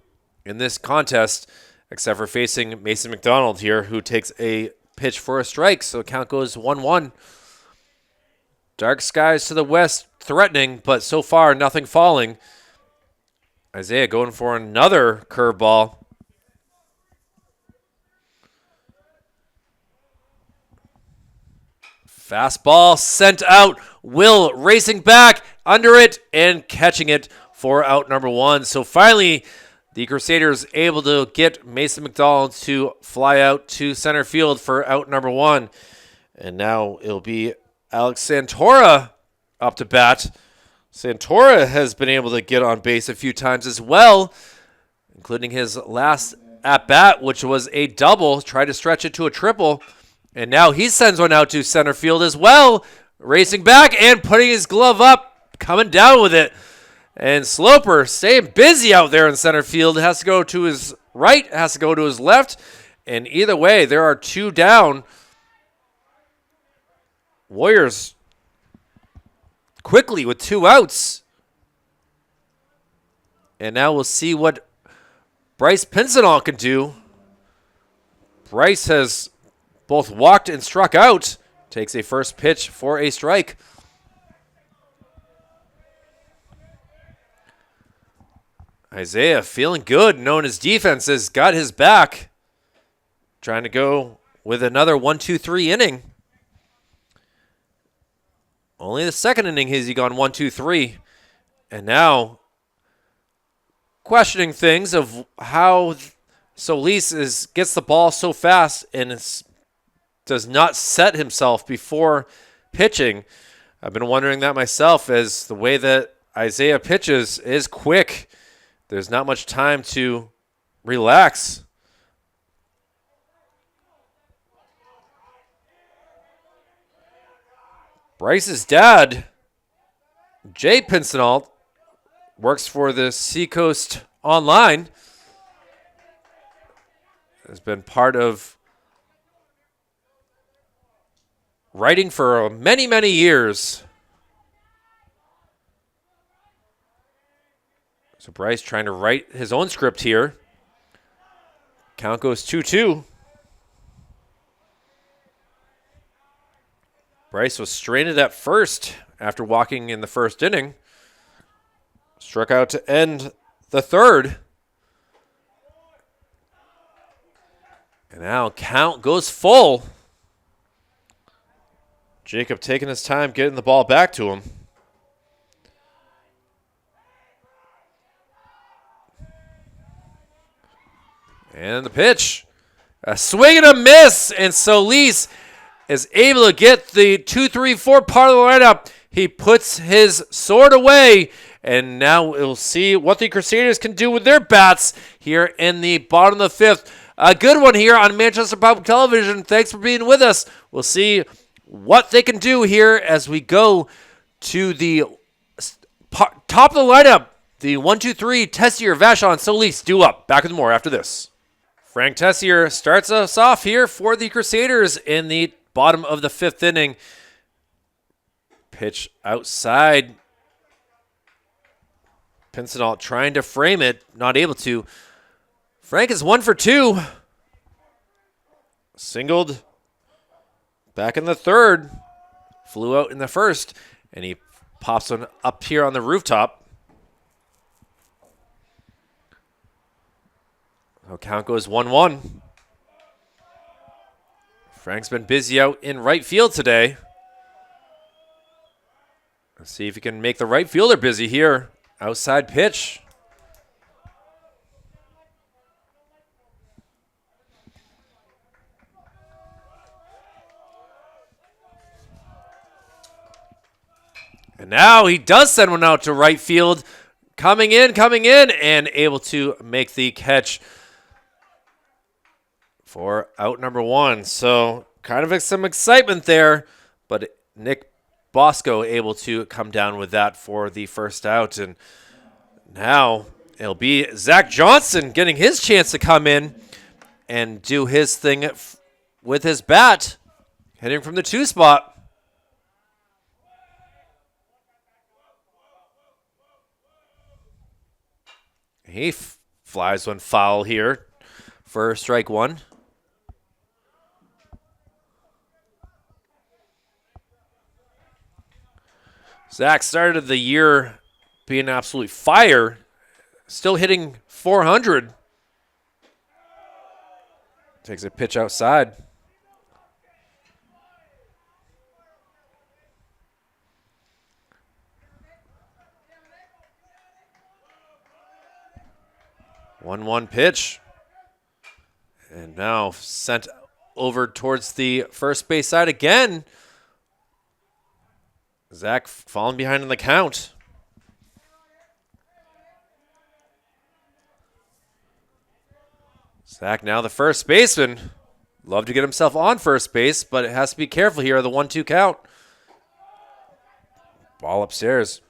in this contest, except for facing Mason McDonald here, who takes a pitch for a strike. So count goes 1-1. Dark skies to the west threatening, but so far nothing falling. Isaiah going for another curveball. Fastball sent out. Will racing back under it and catching it for out number one. So finally, the Crusaders able to get Mason McDonald to fly out to center field for out number one. And now it'll be Alex Santora up to bat. Santora has been able to get on base a few times as well, including his last at-bat, which was a double, tried to stretch it to a triple. And now he sends one out to center field as well, racing back and putting his glove up, coming down with it. And Sloper staying busy out there in center field. Has to go to his right, has to go to his left. And either way, there are two down. Warriors quickly with 2 outs. And now we'll see what Bryce Pinsenall can do. Bryce has both walked and struck out. Takes a first pitch for a strike. Isaiah feeling good, knowing his defense has got his back. Trying to go with another 1-2-3 inning. Only the second inning has he gone 1-2-3. And now questioning things of how Solis gets the ball so fast and does not set himself before pitching. I've been wondering that myself, as the way that Isaiah pitches is quick. There's not much time to relax. Bryce's dad, Jay Pinsenall, works for the Seacoast Online. Has been part of writing for many, many years. So Bryce trying to write his own script here. Count goes 2-2. Bryce was stranded at first after walking in the first inning. Struck out to end the third. And now count goes full. Jacob taking his time getting the ball back to him. And the pitch. A swing and a miss. And Solis is able to get the 2-3-4 part of the lineup. He puts his sword away. And now we'll see what the Crusaders can do with their bats here in the bottom of the fifth. A good one here on Manchester Public Television. Thanks for being with us. We'll see what they can do here as we go to the top of the lineup. The 1-2-3, Tessier, Vachon, Solis due up. Back with more after this. Frank Tessier starts us off here for the Crusaders in the bottom of the fifth inning. Pitch outside. Pinsenall trying to frame it, not able to. Frank is 1 for 2. Singled back in the third. Flew out in the first. And he pops one up here on the rooftop. So count goes 1-1. Frank's been busy out in right field today. Let's see if he can make the right fielder busy here. Outside pitch. And now he does send one out to right field. Coming in, and able to make the catch for out number one. So kind of some excitement there, but Nick Bosco able to come down with that for the first out. And now it'll be Zach Johnson getting his chance to come in and do his thing with his bat, hitting from the 2 spot. He flies one foul here for strike one. Zach started the year being absolute fire, still hitting 400. Takes a pitch outside. 1-1 pitch. And now sent over towards the first base side again. Zach falling behind in the count. Zach now the first baseman. Love to get himself on first base, but it has to be careful here of the 1-2 count. Ball upstairs.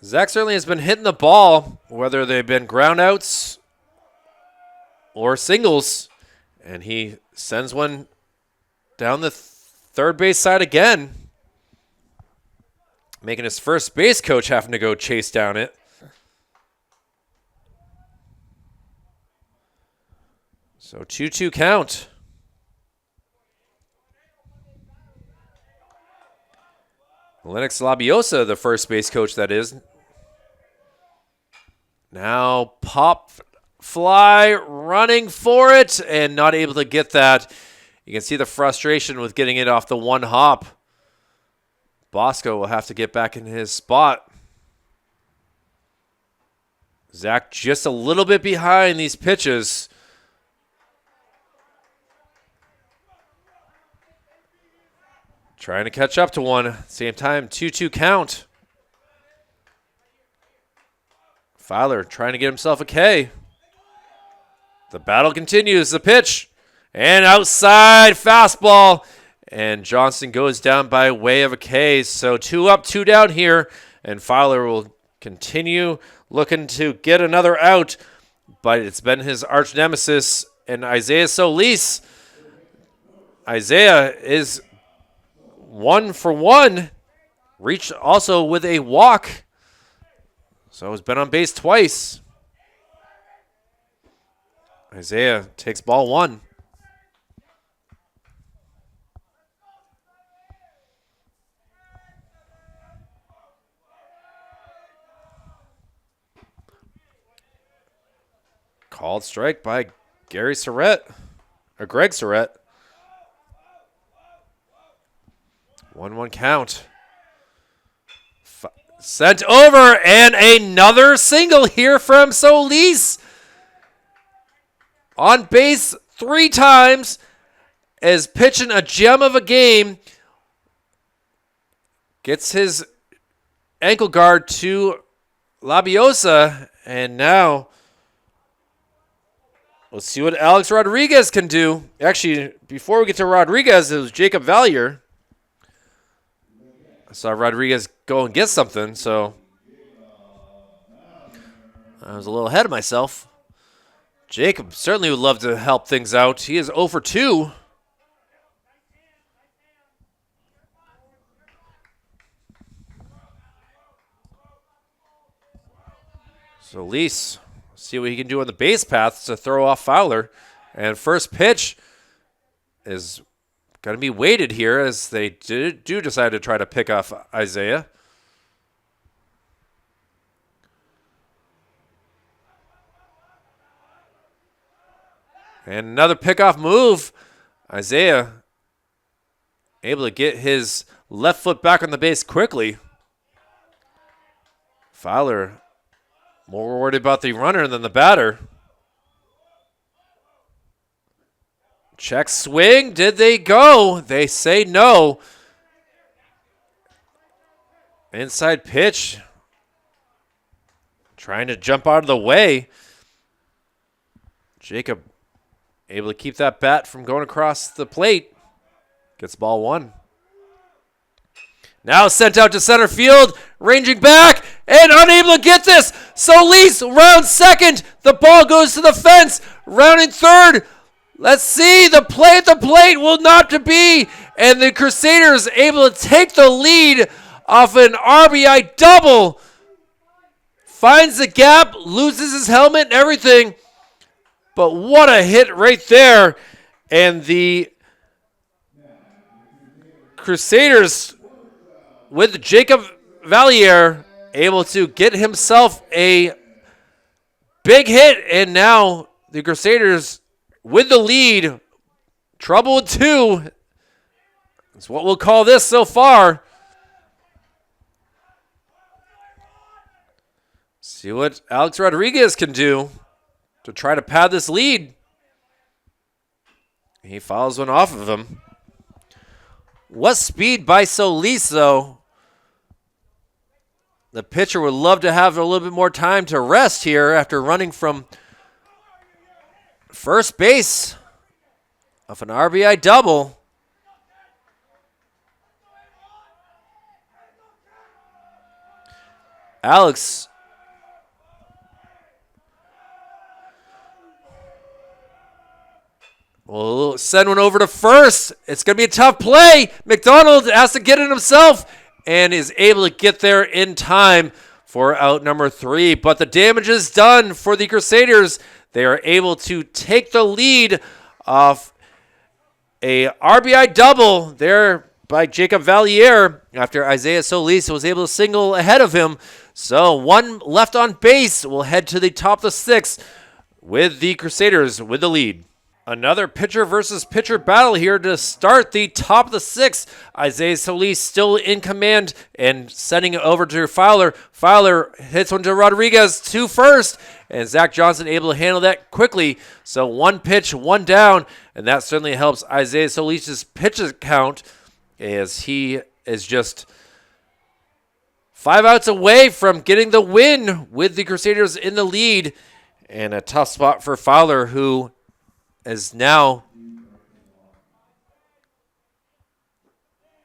Zach certainly has been hitting the ball, whether they've been ground outs or singles, and he sends one down the third base side again, making his first base coach having to go chase down it. So 2-2 count. Lennox Labiosa, the first base coach, that is. Now pop fly, running for it, and not able to get that. You can see the frustration with getting it off the one hop. Bosco will have to get back in his spot. Zach just a little bit behind these pitches. Trying to catch up to one. Same time, 2-2 count. Fowler trying to get himself a K. The battle continues. The pitch. And outside fastball. And Johnson goes down by way of a K. So 2 up, 2 down here. And Fowler will continue looking to get another out. But it's been his arch nemesis and Isaiah Solis. Isaiah is 1 for 1. Reached also with a walk. So he's been on base twice. Isaiah takes ball 1. Called strike by Greg Surratt. 1-1 count. Sent over, and another single here from Solis. On base 3 times, is pitching a gem of a game. Gets his ankle guard to Labiosa, and now let's see what Alex Rodriguez can do. Actually, before we get to Rodriguez, it was Jacob Valier. I saw Rodriguez go and get something, so I was a little ahead of myself. Jacob certainly would love to help things out. He is 0 for 2. So Lease, see what he can do on the base path to throw off Fowler. And first pitch is going to be weighted here as they do decide to try to pick off Isaiah. And another pickoff move. Isaiah able to get his left foot back on the base quickly. Fowler more worried about the runner than the batter. Check swing. Did they go? They say no. Inside pitch. Trying to jump out of the way. Jacob able to keep that bat from going across the plate. Gets ball 1. Now sent out to center field. Ranging back and unable to get this. Solis rounds second. The ball goes to the fence. Rounding third. Let's see. The play at the plate will not to be. And the Crusaders able to take the lead off an RBI double. Finds the gap. Loses his helmet and everything. But what a hit right there. And the Crusaders, with Jacob Valier, able to get himself a big hit. And now the Crusaders with the lead. Trouble with 2. That's what we'll call this so far. See what Alex Rodriguez can do to try to pad this lead. He fouls one off of him. What speed by Solis, though. The pitcher would love to have a little bit more time to rest here after running from first base of an RBI double. Alex will send one over to first. It's going to be a tough play. McDonald has to get it himself and is able to get there in time for out number 3. But the damage is done for the Crusaders. They are able to take the lead off a RBI double there by Jacob Valier after Isaiah Solis was able to single ahead of him. So one left on base will head to the top of the 6th with the Crusaders with the lead. Another pitcher versus pitcher battle here to start the top of the 6th. Isaiah Solis still in command and sending it over to Fowler. Fowler hits one to Rodriguez to first, and Zach Johnson able to handle that quickly. So one pitch, one down, and that certainly helps Isaiah Solis' pitch count as he is just 5 outs away from getting the win with the Crusaders in the lead. And a tough spot for Fowler, who is now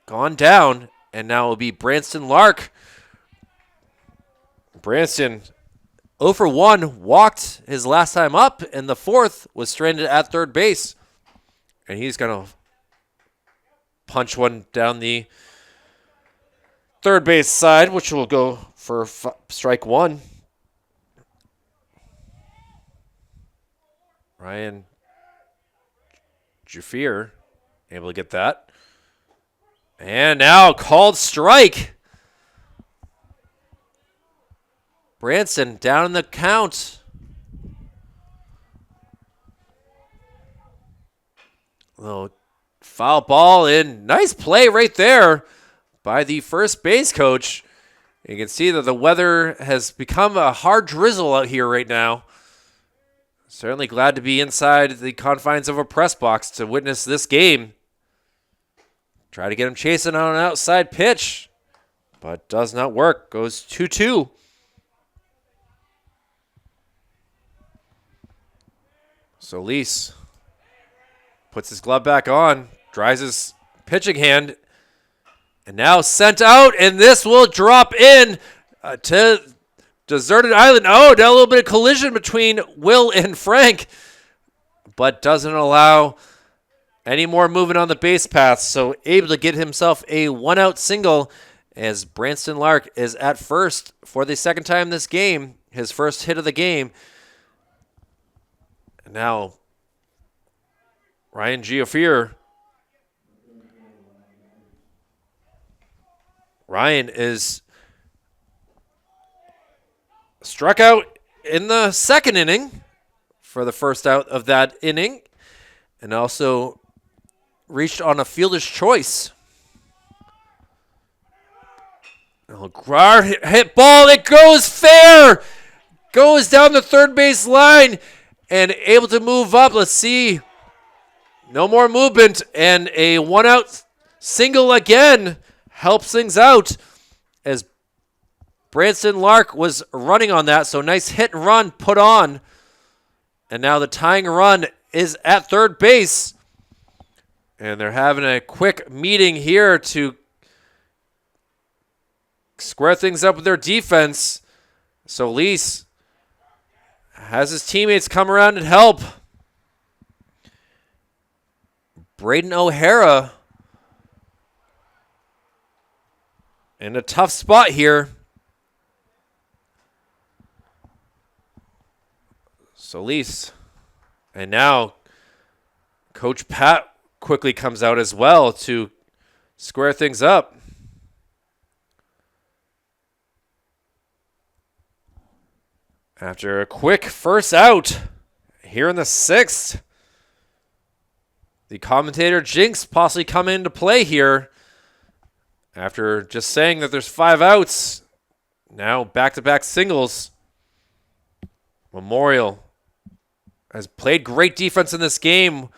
gone down, and now it will be Branston Lark. Branston 0 for 1, walked his last time up, and the 4th was stranded at third base. And he's going to punch one down the third base side, which will go for strike 1. Ryan Jafir able to get that. And now called strike. Branson down in the count. Little foul ball in. Nice play right there by the first base coach. You can see that the weather has become a hard drizzle out here right now. Certainly glad to be inside the confines of a press box to witness this game. Try to get him chasing on an outside pitch, but does not work. Goes 2-2. Solis puts his glove back on, dries his pitching hand, and now sent out, and this will drop in to Deserted Island. Oh, now a little bit of collision between Will and Frank, but doesn't allow any more movement on the base path. So able to get himself a 1-out single as Branston Lark is at first for the second time this game, his first hit of the game. And now Ryan Giafir. Ryan is struck out in the second inning for the first out of that inning, and also reached on a fielder's choice. Hit ball, it goes fair, goes down the third base line, and able to move up. Let's see, no more movement, and a 1-out single again helps things out as Branston Lark was running on that, so nice hit and run put on. And now the tying run is at third base. And they're having a quick meeting here to square things up with their defense. Solis has his teammates come around and help. Braden O'Hara in a tough spot here. Solis. And now Coach Pat quickly comes out as well to square things up. After a quick first out here in the 6th, the commentator Jinx possibly come into play here after just saying that there's 5 outs. Now back-to-back singles. Memorial has played great defense in this game.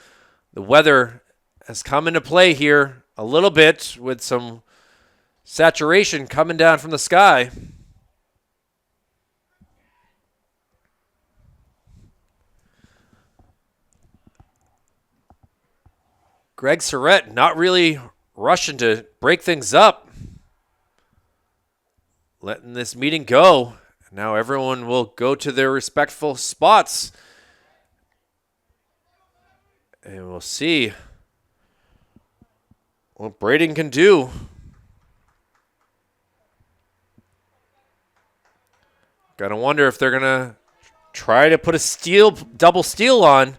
The weather has come into play here a little bit with some saturation coming down from the sky. Greg Surratt not really rushing to break things up. Letting this meeting go. Now everyone will go to their respectful spots. And we'll see what Braden can do. Gotta wonder if they're gonna try to put a double steal on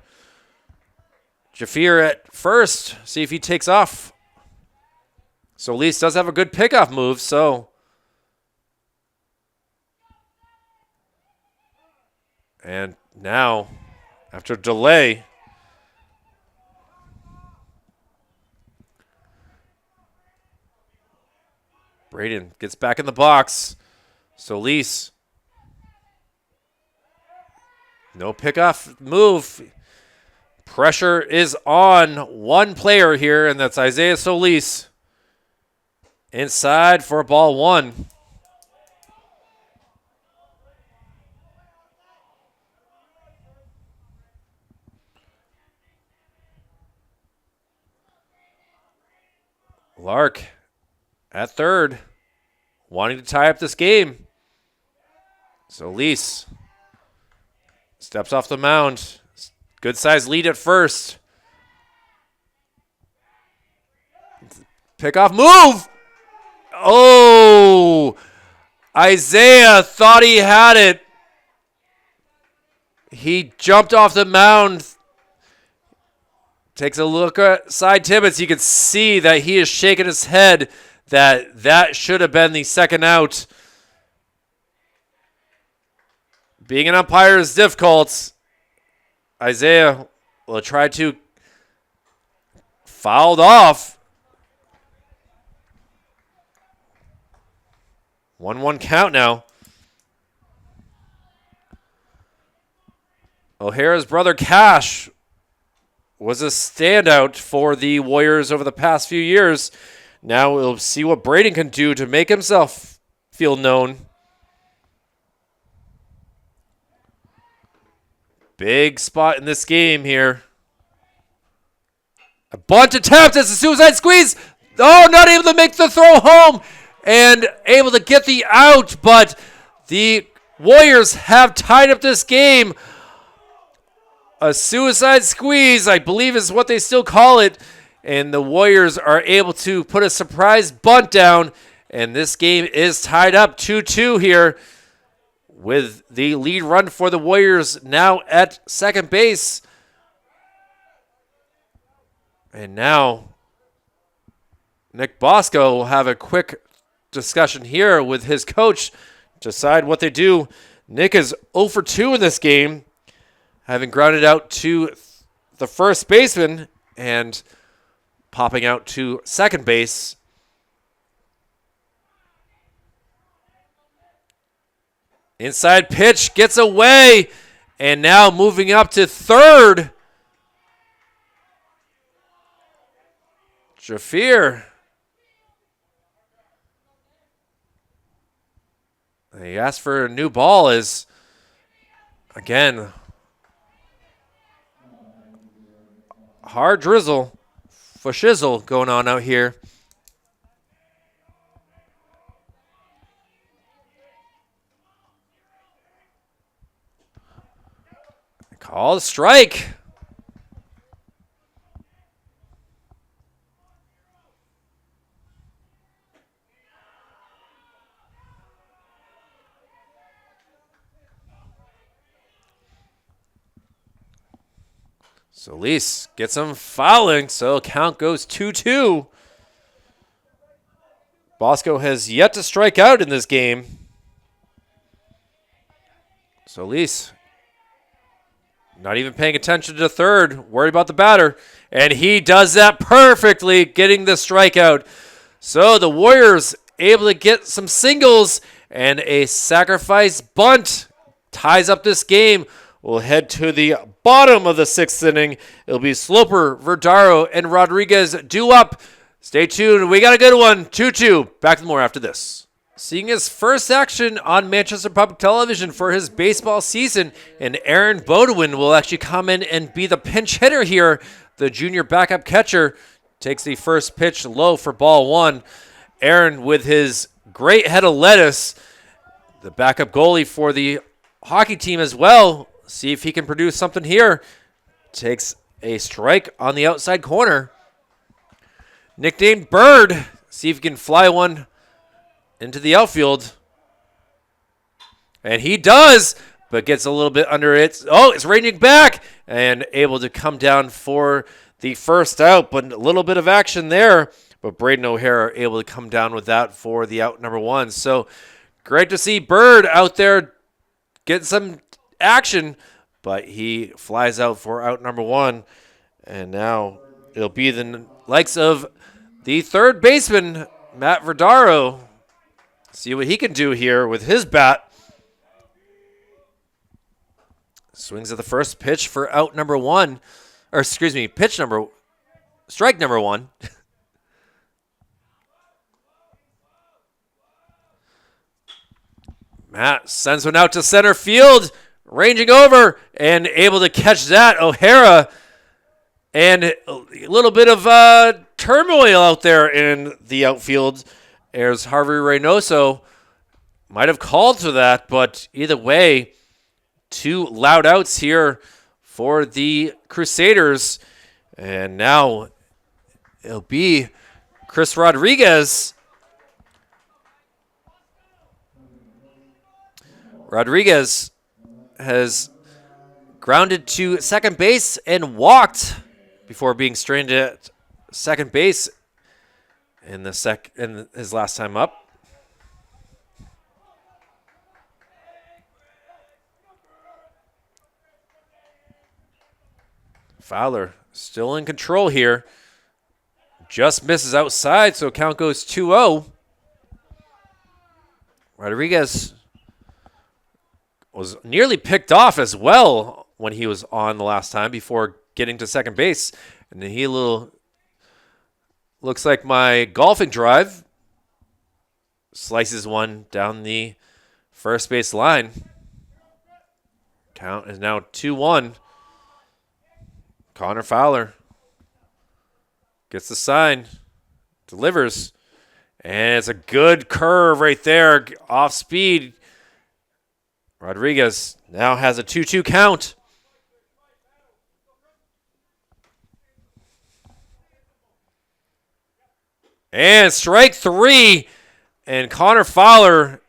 Jafir at first. See if he takes off. Solis does have a good pickoff move, so. And now, after delay, Braden gets back in the box. Solis. No pickoff move. Pressure is on one player here, and that's Isaiah Solis. Inside for ball one. Lark at third, wanting to tie up this game. Solis steps off the mound. Good size lead at first. Pickoff move. Oh, Isaiah thought he had it. He jumped off the mound. Takes a look at side Tibbetts. You can see that he is shaking his head that should have been the second out. Being an umpire is difficult. Isaiah will try to fouled off. 1-1 count now. O'Hara's brother Cash was a standout for the Warriors over the past few years. Now we'll see what Braden can do to make himself feel known. Big spot in this game here. A bunt attempt as a suicide squeeze. Oh, not able to make the throw home and able to get the out, but the Warriors have tied up this game. A suicide squeeze, I believe is what they still call it, and the Warriors are able to put a surprise bunt down, and this game is tied up 2-2 here with the lead run for the Warriors now at second base. And now Nick Bosco will have a quick discussion here with his coach, decide what they do. Nick is 0 for 2 in this game, having grounded out to the first baseman and popping out to second base. Inside pitch gets away, and now moving up to third. Jafir. He asked for a new ball as, again, hard drizzle for shizzle going on out here. Call the strike. Solis gets him fouling, so count goes 2-2. Bosco has yet to strike out in this game. Solis not even paying attention to third, worried about the batter. And he does that perfectly, getting the strikeout. So the Warriors able to get some singles and a sacrifice bunt ties up this game. We'll head to the bottom of the 6th inning. It'll be Sloper, Verdaro, and Rodriguez due up. Stay tuned. We got a good one. 2-2. Back to more after this. Seeing his first action on Manchester Public Television for his baseball season, and Aaron Bodwin will actually come in and be the pinch hitter here. The junior backup catcher takes the first pitch low for ball 1. Aaron with his great head of lettuce, the backup goalie for the hockey team as well. See if he can produce something here. Takes a strike on the outside corner. Nicknamed Bird. See if he can fly one into the outfield. And he does, but gets a little bit under it. Oh, it's raining back and able to come down for the first out, but a little bit of action there. But Braden O'Hara able to come down with that for the out number 1. So great to see Bird out there getting some action, but he flies out for out number 1. And now it'll be the likes of the third baseman, Matt Verdaro. See what he can do here with his bat. Swings at the first pitch for out number 1. Or excuse me, strike number 1. Matt sends one out to center field, ranging over and able to catch that. O'Hara, and a little bit of turmoil out there in the outfield. There's Harvey Reynoso. Might have called for that, but either way, 2 loud outs here for the Crusaders. And now it'll be Chris Rodriguez. Rodriguez has grounded to second base and walked before being stranded at second base in his last time up. Fowler still in control here. Just misses outside, so count goes 2-0. Rodriguez was nearly picked off as well when he was on the last time before getting to second base. And then he looks like my golfing drive. Slices one down the first base line. Count is now 2-1. Connor Fowler gets the sign, delivers, and it's a good curve right there, off speed. Rodriguez now has a 2-2 count. And strike 3, and Connor Fowler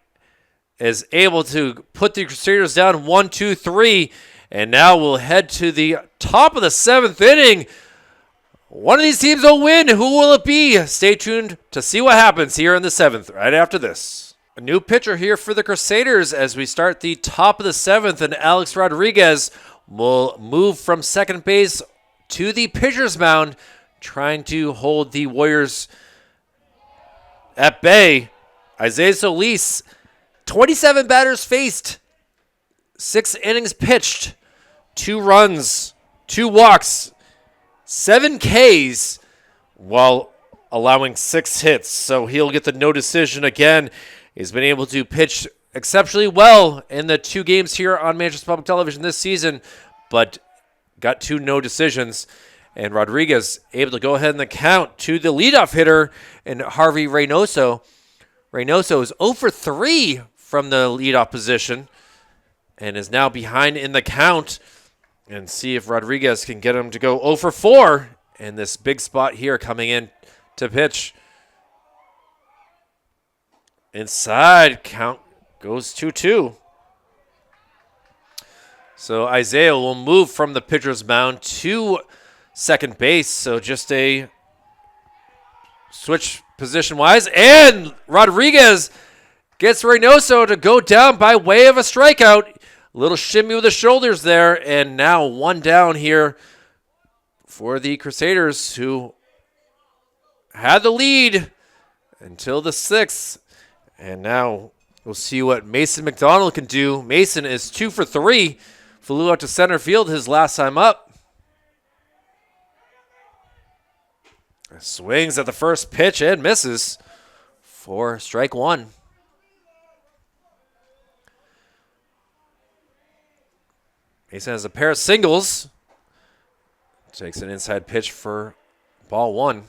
is able to put the Crusaders down 1-2-3, and now we'll head to the top of the 7th inning. One of these teams will win. Who will it be? Stay tuned to see what happens here in the 7th right after this. A new pitcher here for the Crusaders as we start the top of the 7th, and Alex Rodriguez will move from second base to the pitcher's mound, trying to hold the Warriors at bay. Isaiah Solis, 27 batters faced, 6 innings pitched, 2 runs, 2 walks, 7 Ks, while allowing 6 hits. So he'll get the no decision again. He's been able to pitch exceptionally well in the 2 games here on Manchester Public Television this season, but got 2 no decisions. And Rodriguez able to go ahead in the count to the leadoff hitter in Harvey Reynoso. Reynoso is 0 for 3 from the leadoff position and is now behind in the count. And see if Rodriguez can get him to go 0 for 4 in this big spot here coming in to pitch. Inside, count goes 2-2. So Isaiah will move from the pitcher's mound to second base. So just a switch position-wise. And Rodriguez gets Reynoso to go down by way of a strikeout. A little shimmy with the shoulders there. And now 1 down here for the Crusaders, who had the lead until the 6th. And now We'll see what Mason McDonald can do. Mason is 2 for 3. Flew out to center field his last time up. Swings at the first pitch and misses for strike one. Mason has a pair of singles. Takes an inside pitch for ball one.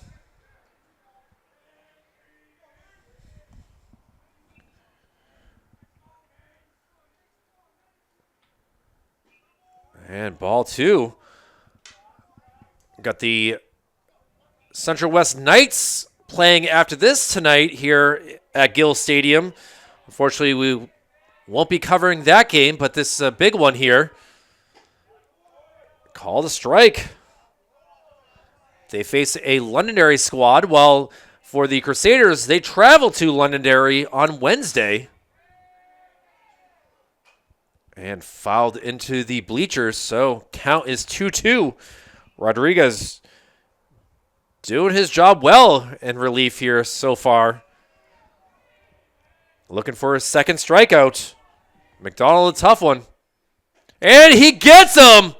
And ball two. Got the Central West Knights playing after this tonight here at Gill Stadium. Unfortunately, we won't be covering that game, but this is a big one here. Called a strike. They face a Londonderry squad, while for the Crusaders, they travel to Londonderry on Wednesday. And fouled into the bleachers, so count is 2-2. Rodriguez doing his job well in relief here so far. Looking for his second strikeout. McDonald, a tough one. And he gets him!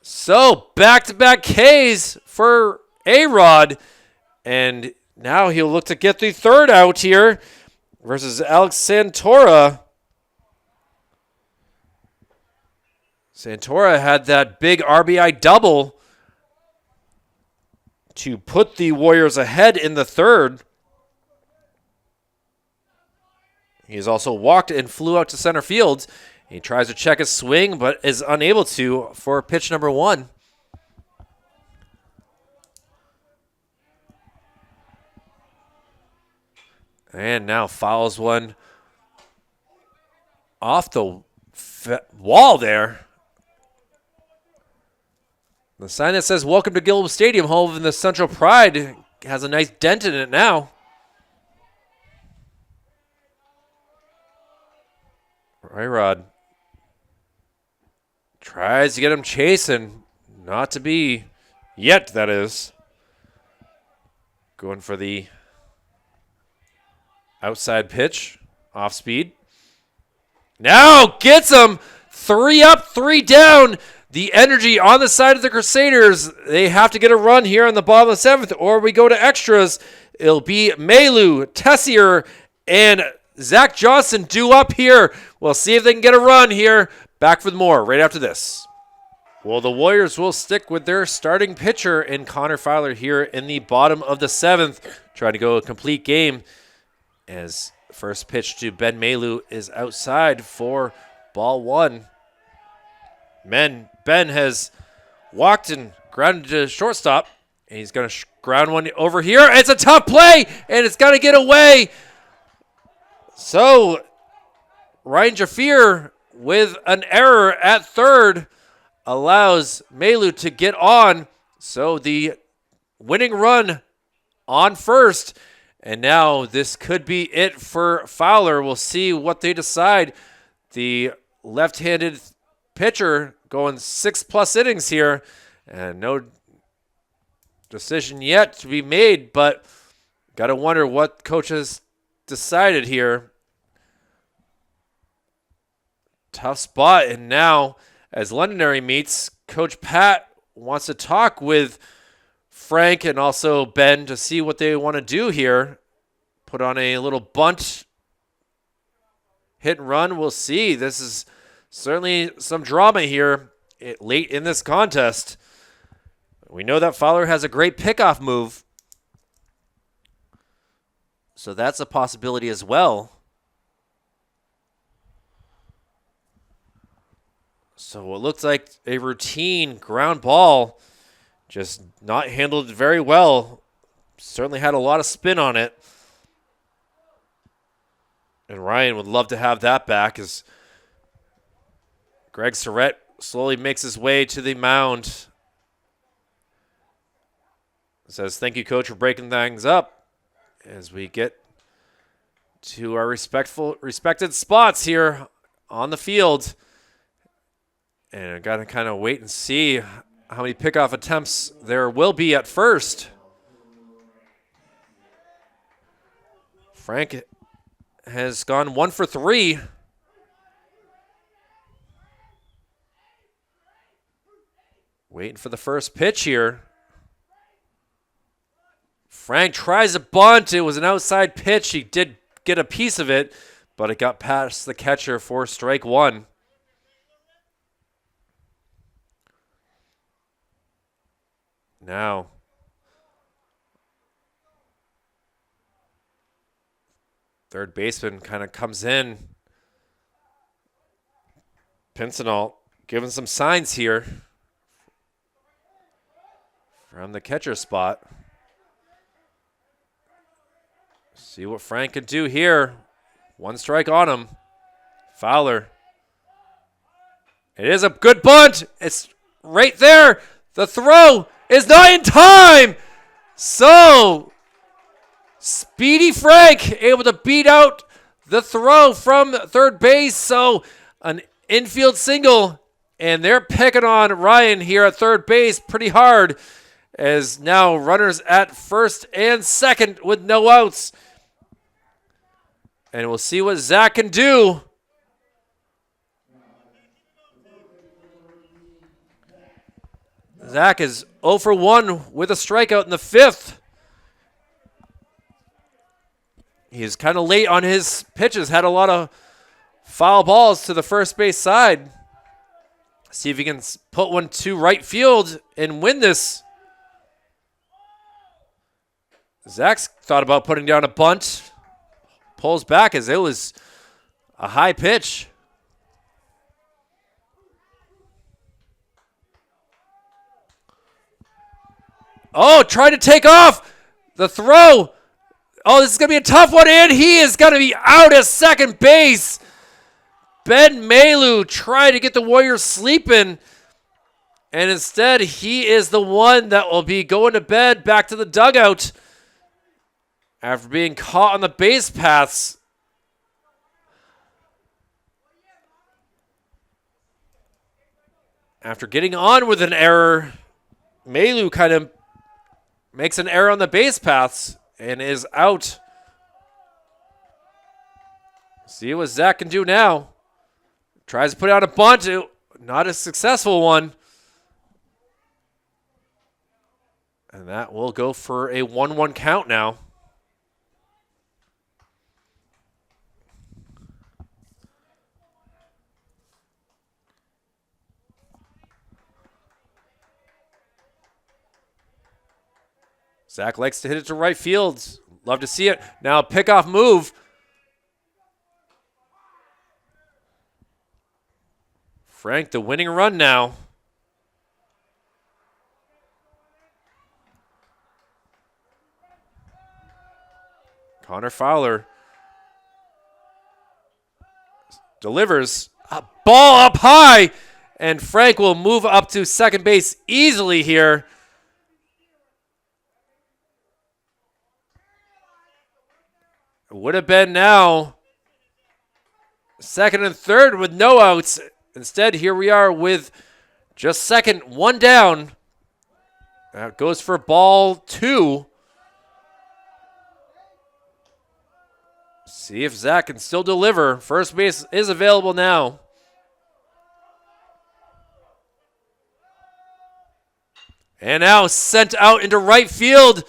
So, back-to-back Ks for A-Rod. And now he'll look to get the third out here versus Alex Santora. Santora had that big RBI double to put the Warriors ahead in the third. He's also walked and flew out to center field. He tries to check his swing, but is unable to for pitch number one. And now fouls one off the wall there. The sign that says, "Welcome to Gill Stadium, home of the Central Pride," has a nice dent in it now. Rod tries to get him chasing. Not to be yet, that is. Going for the outside pitch. Off speed. Now gets him. 3 up, 3 down. The energy on the side of the Crusaders. They have to get a run here in the bottom of the 7th, or we go to extras. It'll be Malu, Tessier, and Zach Johnson due up here. We'll see if they can get a run here. Back with more right after this. Well, the Warriors will stick with their starting pitcher in Connor Fowler here in the bottom of the 7th. Trying to go a complete game as first pitch to Ben Malu is outside for ball one. Ben has walked and grounded to shortstop. And he's going to ground one over here. It's a tough play, and it's got to get away. So, Ryan Jafir with an error at third allows Malu to get on. So, the winning run on first. And now this could be it for Fowler. We'll see what they decide. The left-handed pitcher going 6+ innings here. And no decision yet to be made, but got to wonder what coaches decided here. Tough spot, and now as Londonderry meets, Coach Pat wants to talk with Frank and also Ben to see what they want to do here. Put on a little bunt, hit and run. We'll see. This is certainly some drama here late in this contest. We know that Fowler has a great pickoff move, so that's a possibility as well. So it looks like a routine ground ball, just not handled very well. Certainly had a lot of spin on it. And Ryan would love to have that back as Greg Surrett slowly makes his way to the mound. Says, "Thank you, Coach, for breaking things up," as we get to our respected spots here on the field. And I got to kind of wait and see how many pickoff attempts there will be at first. Frank has gone 1 for 3. Waiting for the first pitch here. Frank tries a bunt. It was an outside pitch. He did get a piece of it, but it got past the catcher for strike 1. Now, third baseman kind of comes in. Pincinel giving some signs here from the catcher spot. See what Frank can do here. 1 strike on him. Fowler. It is a good bunt. It's right there. The throw is not in time. So, Speedy Frank able to beat out the throw from third base. So, an infield single. And they're picking on Ryan here at third base pretty hard. As now runners at first and second with no outs. And we'll see what Zach can do. Zach is 0 for 1 with a strikeout in the 5th. He's kind of late on his pitches. Had a lot of foul balls to the first base side. See if he can put one to right field and win this. Zach's thought about putting down a bunt. Pulls back as it was a high pitch. Oh, trying to take off the throw. Oh, this is going to be a tough one, and he is going to be out at second base. Ben Malu trying to get the Warriors sleeping, and instead he is the one that will be going to bed back to the dugout after being caught on the base paths. After getting on with an error, Malu kind of makes an error on the base paths and is out. See what Zach can do now. Tries to put out a bunt. Not a successful one. And that will go for a 1-1 count now. Zach likes to hit it to right field. Love to see it. Now pickoff move. Frank, the winning run now. Connor Fowler delivers a ball up high, and Frank will move up to second base easily here. It would have been now second and third with no outs. Instead, here we are with just second, 1 down. That goes for ball 2. See if Zach can still deliver. First base is available now. And now sent out into right field.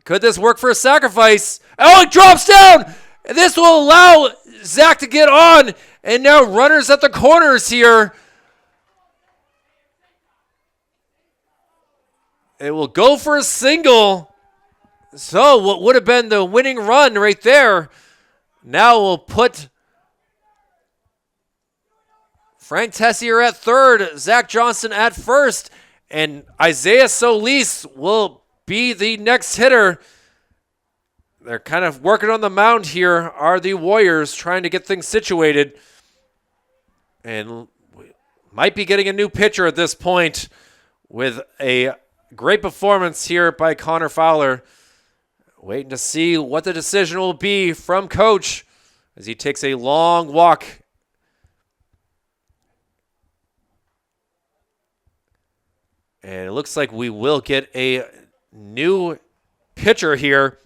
Could this work for a sacrifice? Oh, it drops down! This will allow Zach to get on. And now runners at the corners here. It will go for a single. So what would have been the winning run right there, now we'll put Frank Tessier at third, Zach Johnson at first, and Isaiah Solis will be the next hitter. They're kind of working on the mound here, are the Warriors, trying to get things situated. And might be getting a new pitcher at this point with a great performance here by Connor Fowler. Waiting to see what the decision will be from Coach as he takes a long walk. And it looks like we will get a new pitcher here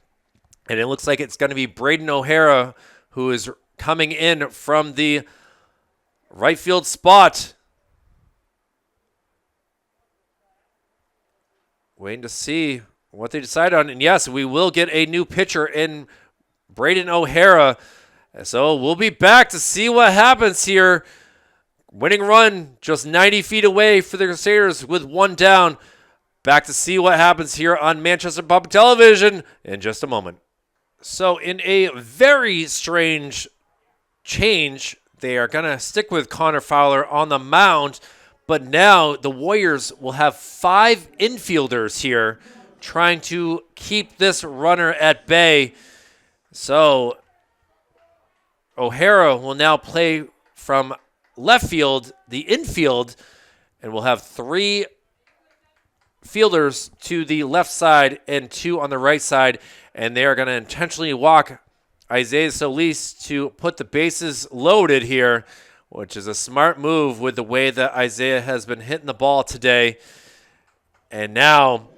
And it looks like it's going to be Braden O'Hara who is coming in from the right field spot. Waiting to see what they decide on. And yes, we will get a new pitcher in Braden O'Hara. So we'll be back to see what happens here. Winning run just 90 feet away for the Crusaders with one down. Back to see what happens here on Manchester Public Television in just a moment. So in a very strange change, they are going to stick with Connor Fowler on the mound. But now the Warriors will have 5 infielders here trying to keep this runner at bay. So O'Hara will now play from left field, the infield, and we'll have 3 fielders to the left side and 2 on the right side. And they are going to intentionally walk Isaiah Solis to put the bases loaded here, which is a smart move with the way that Isaiah has been hitting the ball today. And now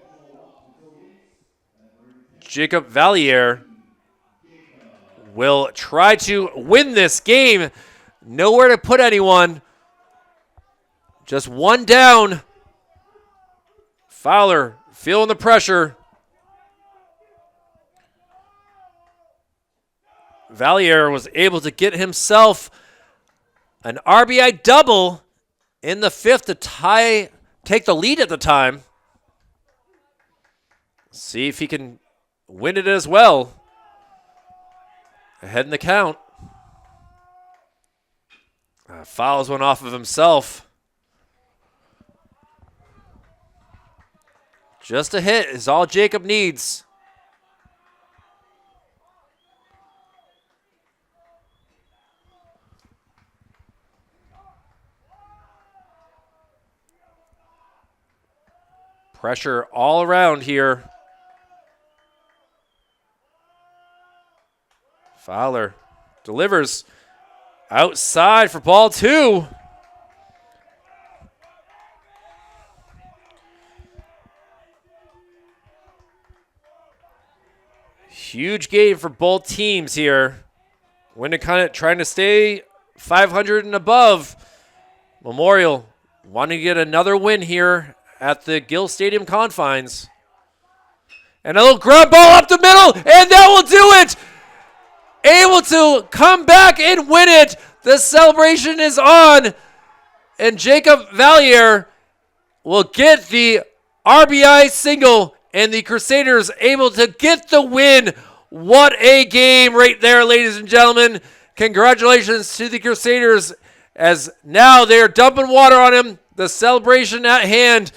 Jacob Valliere will try to win this game. Nowhere to put anyone. Just one down. Fowler feeling the pressure. Valliere was able to get himself an RBI double in the 5th to take the lead at the time. See if he can win it as well. Ahead in the count. Fouls one off of himself. Just a hit is all Jacob needs. Pressure all around here. Fowler delivers outside for ball 2. Huge game for both teams here. Winnacunnet trying to stay 500 and above. Memorial wanting to get another win here at the Gill Stadium confines. And a little ground ball up the middle, and that will do it! Able to come back and win it. The celebration is on, and Jacob Valliere will get the RBI single, and the Crusaders able to get the win. What a game right there, ladies and gentlemen. Congratulations to the Crusaders, as now they're dumping water on him. The celebration at hand.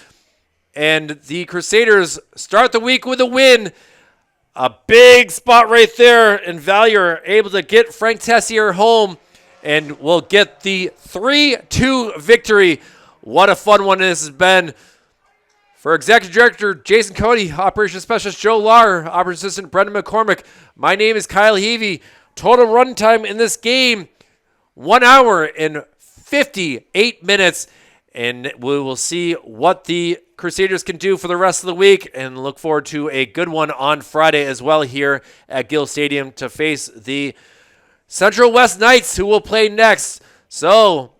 And the Crusaders start the week with a win. A big spot right there. And Valliere able to get Frank Tessier home. And will get the 3-2 victory. What a fun one this has been. For Executive Director Jason Cody, Operations Specialist Joe Lahr, Operations Assistant Brendan McCormick, my name is Kyle Heavey. Total runtime in this game, 1 hour and 58 minutes. And we will see what the Crusaders can do for the rest of the week, and look forward to a good one on Friday as well here at Gill Stadium to face the Central West Knights, who will play next. So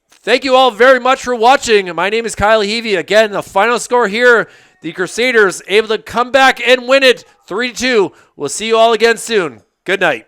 thank you all very much for watching. My name is Kyle Heavey. Again, the final score here, the Crusaders able to come back and win it 3-2. We'll see you all again soon. Good night.